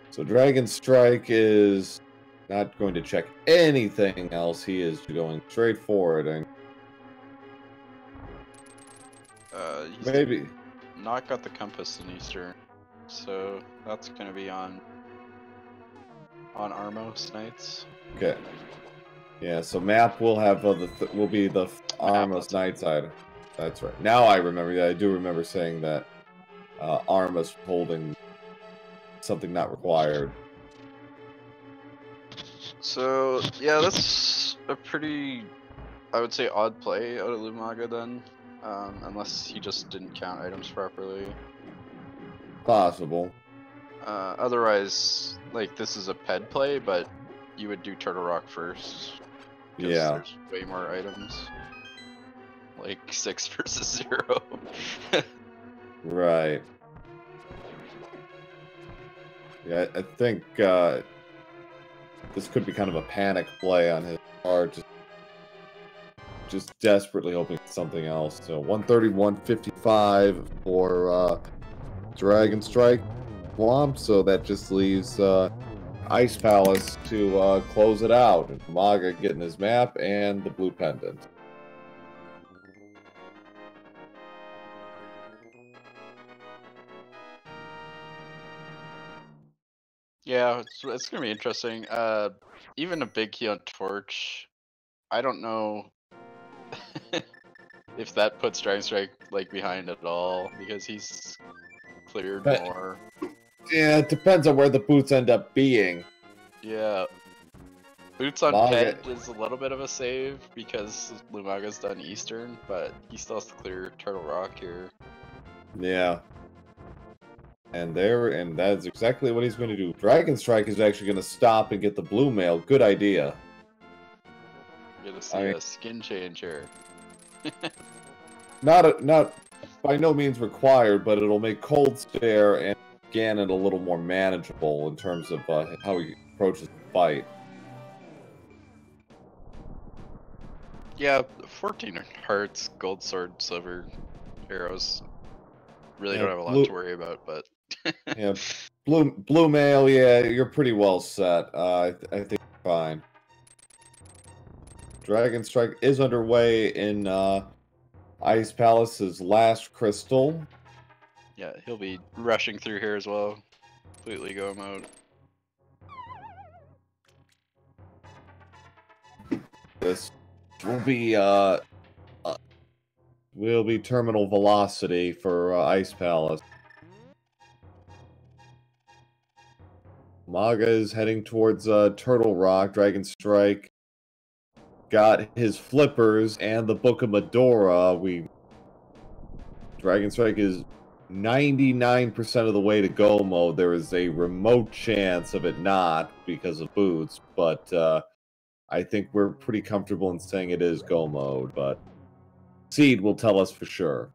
so Dragonstrike is not going to check anything else. He is going straight forward. And he's maybe not got the compass in Eastern, so that's gonna be on Armos Knights. Okay. Yeah, so map will have will be the Armos Night side. That's right. Now I remember that. I do remember saying that Armos holding something not required. So yeah, that's a pretty, I would say, odd play out of Lumaga then, unless he just didn't count items properly. Possible. Otherwise, like, this is a ped play, but you would do Turtle Rock first. Yeah. There's way more items. Like 6 versus 0. Right. Yeah, I think this could be kind of a panic play on his part. Just desperately hoping for something else. So 131.55 for Dragonstrike Womp. So that just leaves Ice Palace to close it out. And Lumaga getting his map and the blue pendant. Yeah, it's gonna be interesting. Even a big key on Torch, I don't know if that puts Dragonstrike like behind at all, because he's cleared more. Yeah, it depends on where the boots end up being. Yeah. Boots on Ped is a little bit of a save because Lumaga's done Eastern, but he still has to clear Turtle Rock here. Yeah. And that's exactly what he's going to do. Dragonstrike is actually going to stop and get the blue mail. Good idea. You're gonna see a skin changer. Not by no means required, but it'll make Cold Stare and Ganon a little more manageable in terms of how he approaches the fight. Yeah, 14 hearts, gold sword, silver arrows. Really don't have a lot to worry about, but yeah, blue mail. Yeah, you're pretty well set. I think you're fine. Dragonstrike is underway in Ice Palace's last crystal. yeah, he'll be rushing through here as well. Completely go mode. This will be terminal velocity for Ice Palace. Maga is heading towards Turtle Rock. Dragonstrike got his flippers and the Book of Medora. Dragonstrike is 99% of the way to go mode. There is a remote chance of it not because of boots, but I think we're pretty comfortable in saying it is go mode, but Seed will tell us for sure.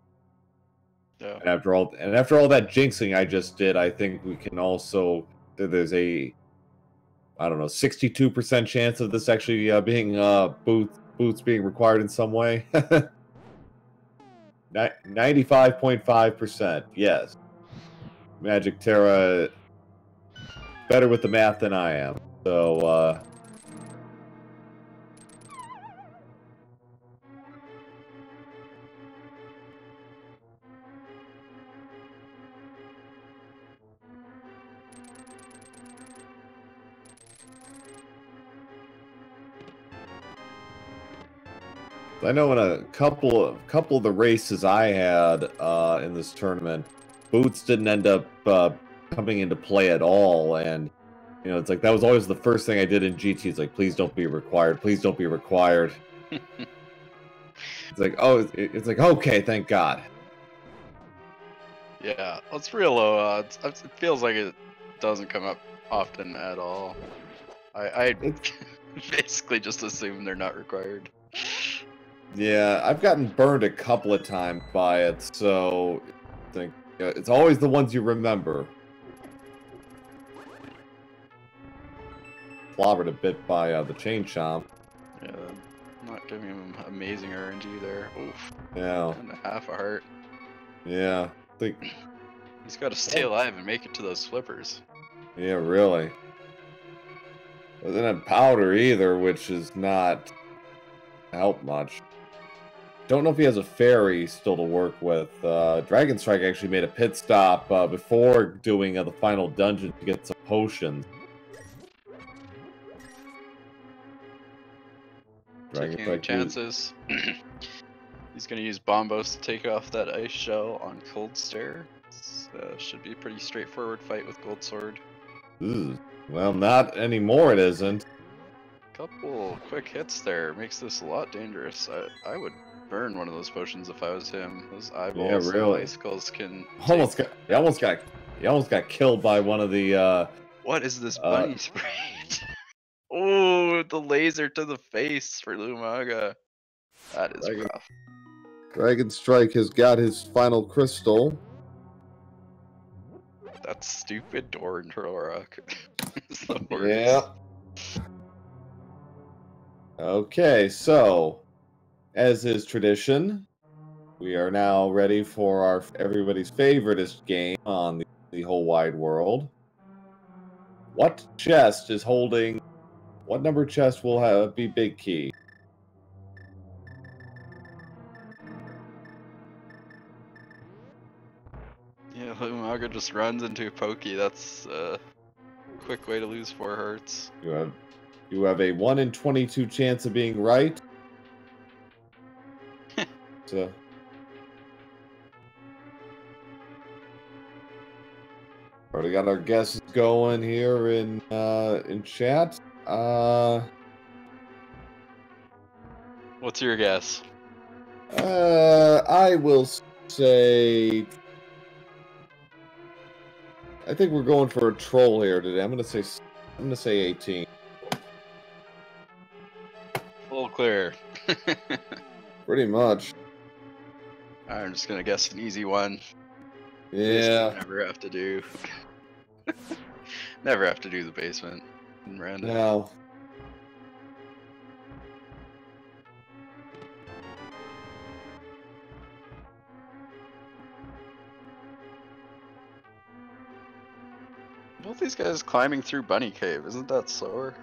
Yeah. And after all that jinxing I just did, I think we can also there's a 62% chance of this actually being boots being required in some way. 95.5%, yes. Magic Terra better with the math than I am. So I know in a couple of the races I had in this tournament, boots didn't end up coming into play at all, and you know, it's like that was always the first thing I did in GT. It's like, please don't be required. Please don't be required. It's like, oh, it's like, okay, thank God. Yeah, it's real low odds. It feels like it doesn't come up often at all. I basically just assume they're not required. Yeah, I've gotten burned a couple of times by it, so I think it's always the ones you remember. Clobbered a bit by the Chain Chomp. Yeah, not giving him amazing RNG there. Oof. Yeah. And a half a heart. Yeah. I think he's got to stay alive and make it to those flippers. Yeah, really. Doesn't have powder either, which is not help much. Don't know if he has a fairy still to work with. Dragonstrike actually made a pit stop before doing the final dungeon to get some potions. Taking chances. He's going to use Bombos to take off that ice shell on Cold Stare. Should be a pretty straightforward fight with Gold Sword. Ooh. Well, not anymore it isn't. Couple quick hits there makes this a lot dangerous. I would burn one of those potions if I was him. Those eyeballs and icicles can he almost got killed by one of the What is this bunny spray? Oh, the laser to the face for Lumaga. That is rough. Dragonstrike has got his final crystal. That stupid door in Turtle Rock. Yeah. Okay, so as is tradition, we are now ready for everybody's favoriteest game on the whole wide world. What chest is holding? What number chest will be Big Key? Yeah, Lumaga just runs into Pokey. That's a quick way to lose 4 hearts. You have a 1 in 22 chance of being right. So already got our guesses going here in chat. What's your guess? I will say, I think we're going for a troll here today. I'm gonna say 18. Full clear. Pretty much. I'm just gonna guess an easy one. Yeah. Never have to do. Never have to do the basement in random. No. Both these guys climbing through Bunny Cave, isn't that slower?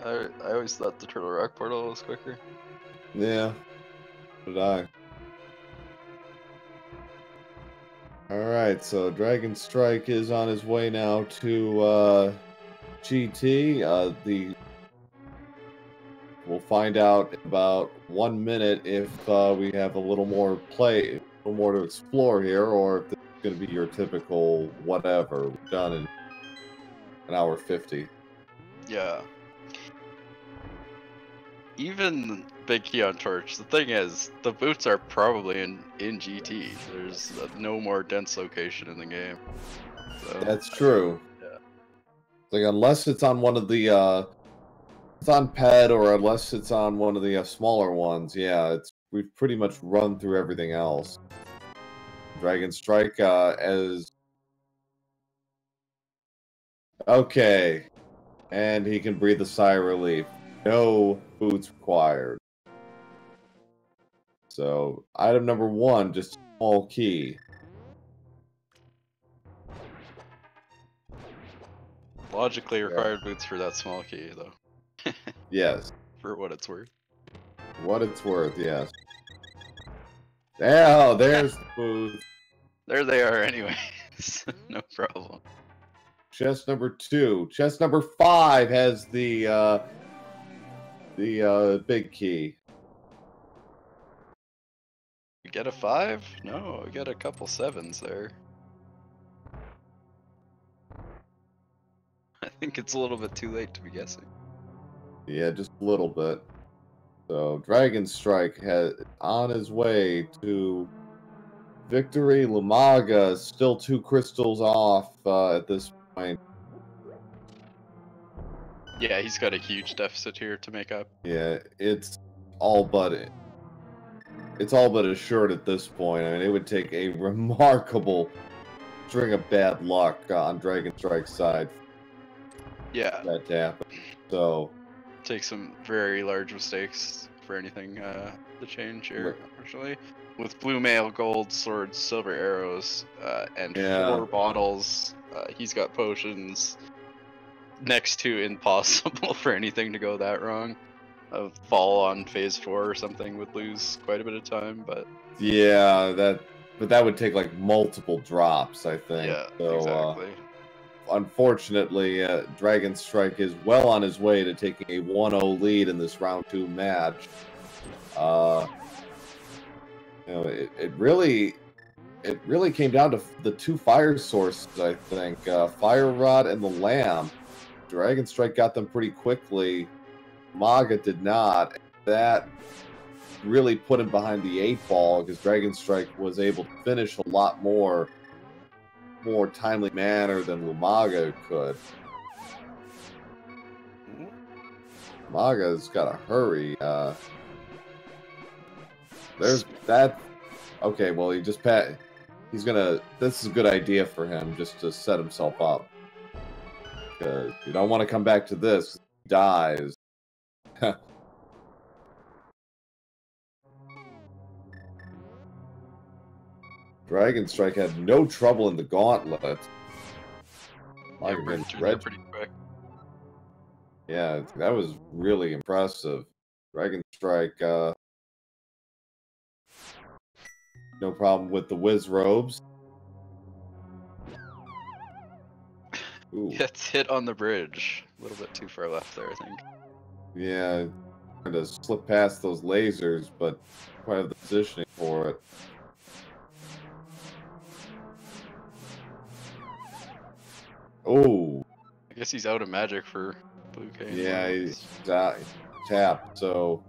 I always thought the Turtle Rock portal was quicker. Yeah. So did I. Alright, so Dragonstrike is on his way now to GT. We'll find out in about 1 minute if we have a little more play, a little more to explore here, or if this is going to be your typical whatever done in an hour 50. Yeah. Even Big Key on Torch, the thing is, the boots are probably in GT. There's no more dense location in the game. So, That's true. Yeah. Like, unless it's on one of the, it's on PED, or unless it's on one of the smaller ones, yeah, we've pretty much run through everything else. Dragonstrike, as... Okay. And he can breathe a sigh of relief. No boots required. So, item number 1, just a small key. Logically required boots for that small key, though. Yes. For what it's worth. What it's worth, yes. Oh, there's the boots. There they are anyways. No problem. Chest number 2. Chest number 5 has the big key. You get a 5? No, I get a couple 7s there. I think it's a little bit too late to be guessing. Yeah, just a little bit. So, Dragonstrike has on his way to victory. Lumaga still 2 crystals off at this point. Yeah, he's got a huge deficit here to make up. Yeah, it's all but assured at this point. I mean, it would take a remarkable string of bad luck on Dragonstrike's side. Yeah. For that to happen. So, take some very large mistakes for anything to change here, unfortunately. With blue mail, gold, swords, silver arrows, and 4 bottles, he's got potions. Next to impossible for anything to go that wrong. A fall on phase 4 or something would lose quite a bit of time, but yeah, that would take like multiple drops, I think. Yeah, so, exactly. Unfortunately, Dragonstrike is well on his way to taking a 1-0 lead in this round 2 match. You know, it really came down to the 2 fire sources, I think. Fire Rod and the Lamb. Dragonstrike got them pretty quickly. Maga did not. That really put him behind the 8 ball, because Dragonstrike was able to finish a lot more timely manner than Lumaga could. Lumaga's got to hurry. There's that. Okay, well, he just he's gonna. This is a good idea for him, just to set himself up, because you don't want to come back to this. He dies. Dragonstrike had no trouble in the gauntlet. Yeah, pretty quick. Yeah, that was really impressive. Dragonstrike, no problem with the whiz robes. Ooh. Gets hit on the bridge. A little bit too far left there, I think. Yeah, trying to slip past those lasers, but quite have the positioning for it. Oh. I guess he's out of magic for Blue Cane. Yeah, he's tapped, so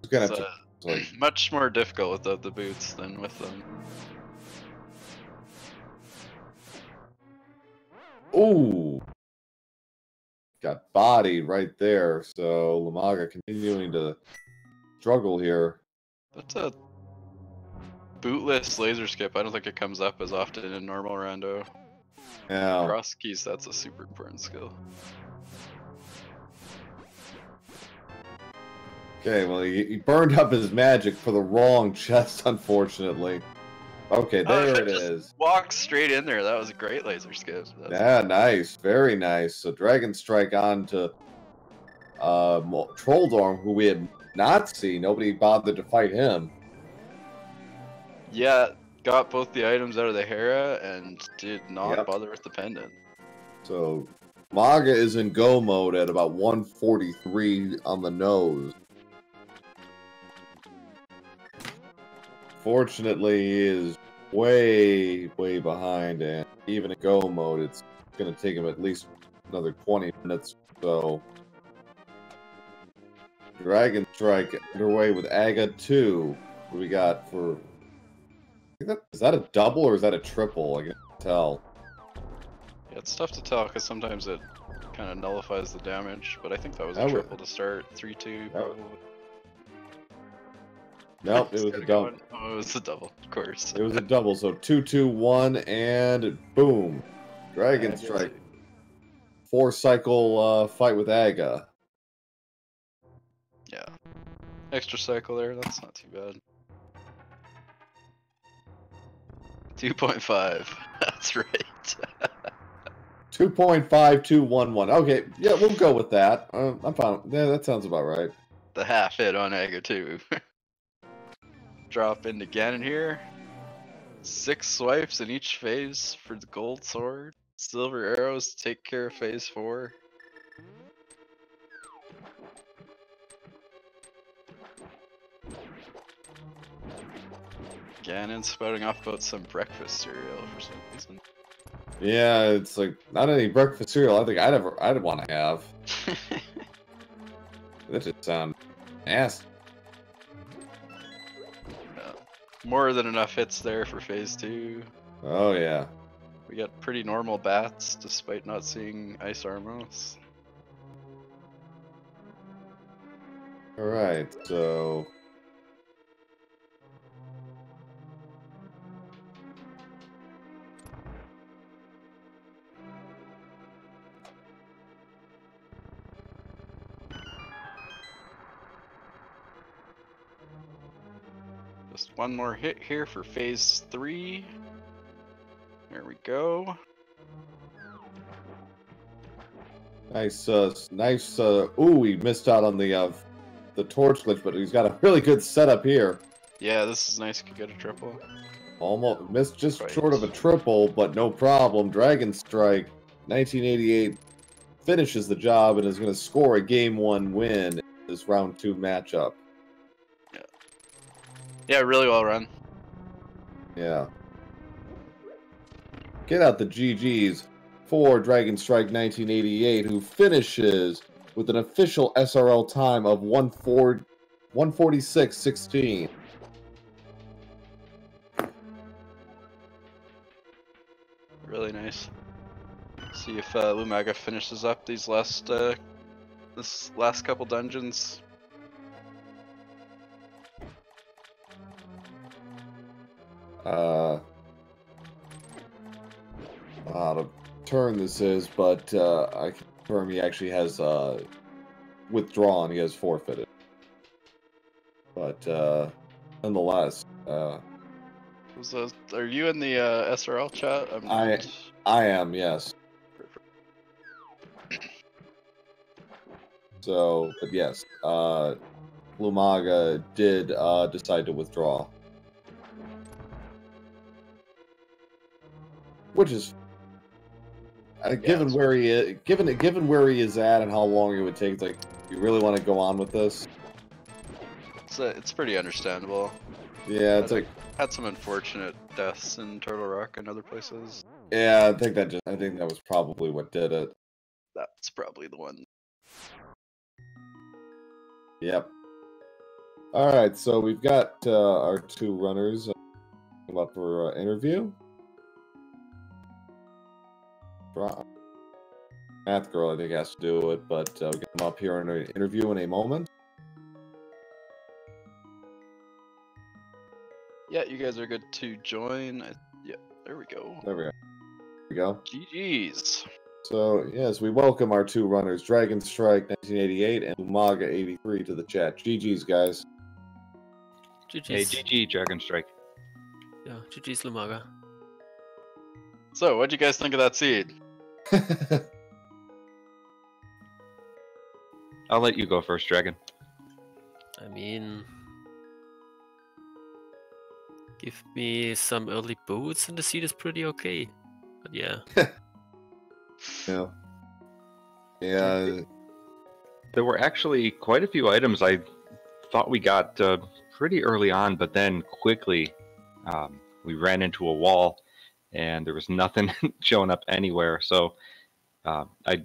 he's gonna have to, like, much more difficult without the boots than with them. Ooh. Got bodied right there, so Lumaga continuing to struggle here. That's a bootless laser skip. I don't think it comes up as often in normal rando. Yeah. Cross keys, that's a super important skill. Okay, well, he burned up his magic for the wrong chest, unfortunately. Okay, there it Just is. walked straight in there. That was a great laser skip. Yeah, nice. Very nice. So Dragonstrike on to Trolldorm, who we had not seen. Nobody bothered to fight him. Yeah, got both the items out of the Hera and did not Yep. bother with the pendant. So Maga is in go mode at about 143 on the nose. Fortunately, he is way behind, and even in go mode, it's going to take him at least another 20 minutes. So Dragonstrike underway with Aga 2. What do we got for... Is that a double or is that a triple? I can't tell. Yeah, it's tough to tell because sometimes it kind of nullifies the damage, but I think that was a triple to start. 3-2 probably. Nope, it was a double. Oh, it was a double, of course. It was a double, so 2-2-1, and boom. Dragonstrike. 4-cycle fight with Aga. Yeah. Extra cycle there, that's not too bad. 2.5. That's right. 2.5211. Okay, yeah, we'll go with that. I'm fine. Yeah, that sounds about right. The half hit on Aga 2. Drop in again in here. 6 swipes in each phase for the gold sword. Silver arrows take care of phase 4. Ganon spouting off about some breakfast cereal for some reason. Yeah, it's like not any breakfast cereal I think I'd want to have. That just sounds nasty. More than enough hits there for phase 2. Oh yeah. We got pretty normal bats despite not seeing Ice Armos. Alright, so Just one more hit here for phase 3. There we go. nice, ooh, he missed out on the torch glitch, but he's got a really good setup here. Yeah, this is nice. Could get a triple. Almost missed just Right. short of a triple, but no problem. Dragonstrike 1988 finishes the job and is going to score a Game 1 win in this Round 2 matchup. Yeah, really well run. Yeah. Get out the GGs for Dragonstrike 1988, who finishes with an official SRL time of 146.16. Really nice. See if Lumaga finishes up these last this last couple dungeons. Out of turn this is, but I confirm he actually has withdrawn. He has forfeited. But nonetheless, Are you in the SRL chat? I'm not. I am, yes. So, but yes, Lumaga did decide to withdraw, which is given where he is, given where he is at and how long it would take. It's like, you really want to go on with this? It's pretty understandable. Yeah, it's like Had some unfortunate deaths in Turtle Rock and other places. yeah, I think that was probably what did it. That's probably the one. Yep. All right, so we've got our two runners come up for interview. Math Girl, I think, has to do it, but we'll get them up here in an interview in a moment. Yeah, you guys are good to join. Yeah, there we go. There we go. we go. GG's. So, yes, we welcome our two runners, Dragonstrike1988 and Lumaga83 to the chat. GG's, guys. GG's. Hey, GG, Dragonstrike. Yeah, GG's Lumaga. So, what'd you guys think of that seed? I'll let you go first, Dragon. I mean, give me some early boots and the seed is pretty okay. But yeah. Yeah. Yeah. There were actually quite a few items I thought we got pretty early on, but then quickly we ran into a wall and there was nothing showing up anywhere. So I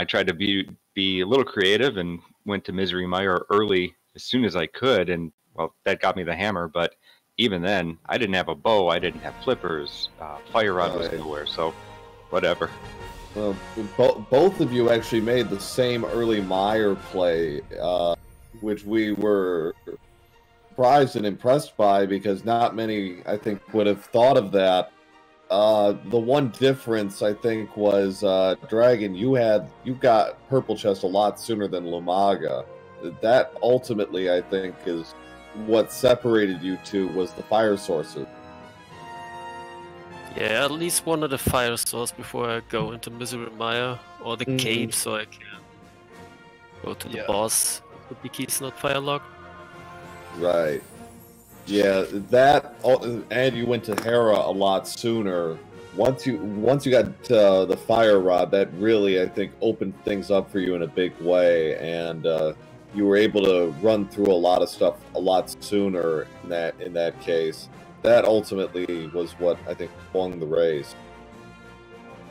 tried to be a little creative and went to Misery Mire early as soon as I could, and well, that got me the hammer. But even then, I didn't have a bow, I didn't have flippers, fire rod was nowhere. So whatever. Well, both of you actually made the same early Mire play, which we were surprised and impressed by because not many, I think, would have thought of that. The one difference, I think, was Dragon, you got Purple Chest a lot sooner than Lumaga. That ultimately, I think, is what separated you two was the fire sources. Yeah, at least one of the fire source before I go into Misery Mire or the cave, so I can go to the boss. Would be keys not fire lock. Right. Yeah, that, and you went to Hera a lot sooner. Once you got the fire rod, that really, I think, opened things up for you in a big way, and you were able to run through a lot of stuff a lot sooner in that case. That ultimately was what I think won the race.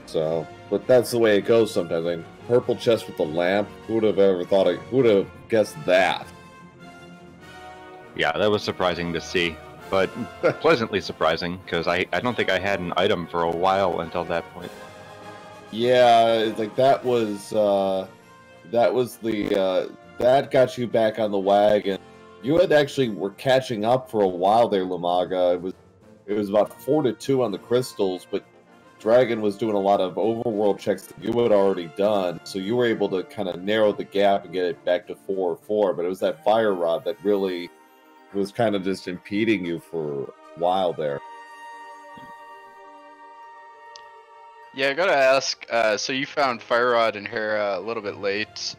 So, but that's the way it goes sometimes. I mean, Purple Chest with the lamp. Who would have ever thought? Who would have guessed that? Yeah, that was surprising to see, but pleasantly surprising because I don't think I had an item for a while until that point. Yeah, like that got you back on the wagon. You had actually were catching up for a while there, Lumaga. It was about 4-2 on the crystals, but Dragon was doing a lot of overworld checks that you had already done, so you were able to kind of narrow the gap and get it back to 4-4. But it was that fire rod that really was kind of just impeding you for a while there. Yeah, I gotta ask, so you found Fire Rod and Hera a little bit late,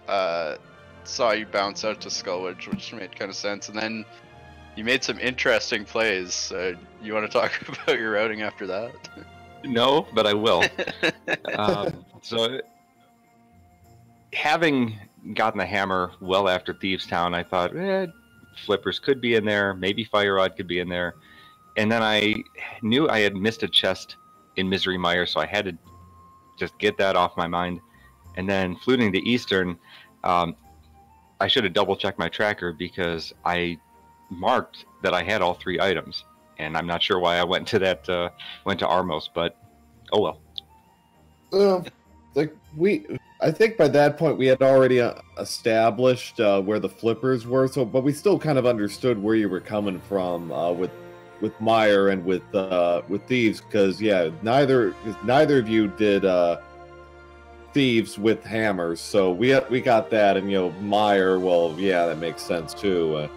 saw you bounce out to Skullwitch, which made kind of sense, and then you made some interesting plays. You want to talk about your routing after that? No, but I will. So, having gotten the hammer well after Thieves Town, I thought, Flippers could be in there, maybe Fire Rod could be in there, and then I knew I had missed a chest in Misery Mire, so I had to just get that off my mind. And then fluting to Eastern, I should have double-checked my tracker because I marked that I had all 3 items, and I'm not sure why I went to that, went to Armos, but oh well. I think by that point we had already established where the flippers were, but we still kind of understood where you were coming from with Meyer and with Thieves, because neither of you did Thieves with hammers, so we got that, and Meyer, well, yeah, that makes sense too.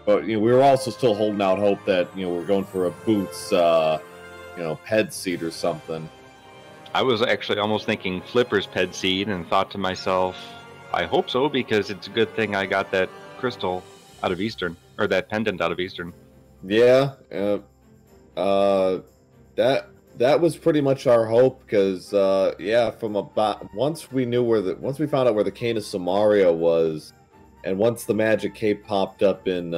But we were also still holding out hope that we're going for a Boots, Ped seed or something. I was actually almost thinking Flipper's Ped seed and thought to myself, I hope so, because it's a good thing I got that crystal out of Eastern, or that pendant out of Eastern. Yeah, that was pretty much our hope, because from about once we found out where the Cane of Samaria was, and once the Magic Cape popped up in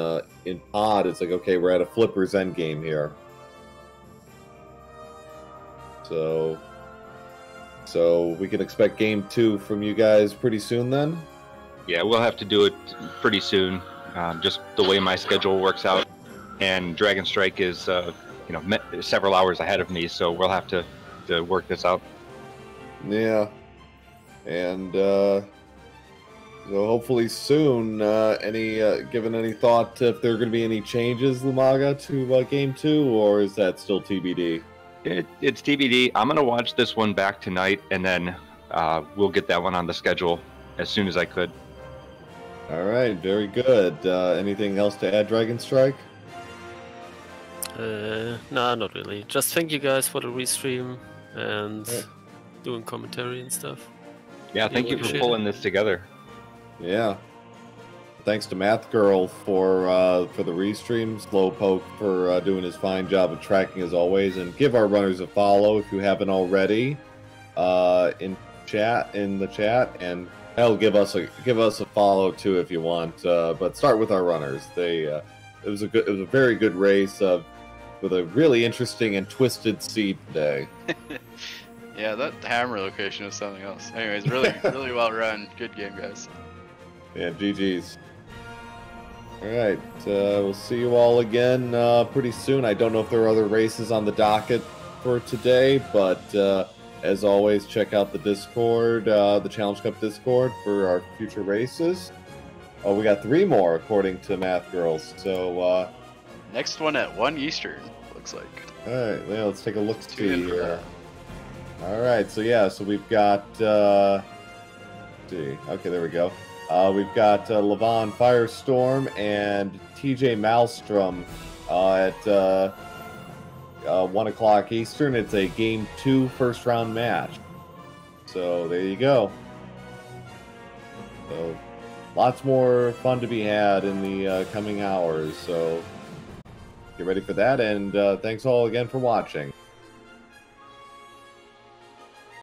Pod, it's like, okay, we're at a Flipper's endgame here. So we can expect Game 2 from you guys pretty soon then? Yeah, we'll have to do it pretty soon, just the way my schedule works out. And Dragonstrike is, several hours ahead of me, so we'll have to work this out. Yeah. And, so hopefully soon, given any thought if there are going to be any changes, Lumaga, to Game 2, or is that still TBD? It's TBD. I'm gonna watch this one back tonight, and then we'll get that one on the schedule as soon as I could. All right, very good. Anything else to add, Dragonstrike? Nah, not really. Just thank you guys for the restream and doing commentary and stuff. Yeah, thank you for appreciate pulling this together. Yeah. Thanks to Math Girl for the restream, Slowpoke for doing his fine job of tracking as always, and give our runners a follow if you haven't already in the chat, and hell, give us a follow too if you want. But start with our runners. It was a very good race with a really interesting and twisted seed today. Yeah, that hammer location is something else. Anyways, really really well run. Good game, guys. Yeah, GG's. Alright, we'll see you all again pretty soon. I don't know if there are other races on the docket for today, but as always, check out the Discord, the Challenge Cup Discord for our future races. Oh, we got 3 more, according to Math Girls. So, next one at 1 Eastern, looks like. Alright, yeah, let's take a look see Tune in for here. that. Alright, so yeah, so we've got, let's see, okay, there we go. We've got Levon Firestorm and TJ Maelstrom at 1 o'clock Eastern. It's a Game 2 first round match. So there you go. So lots more fun to be had in the coming hours. So get ready for that, and thanks all again for watching.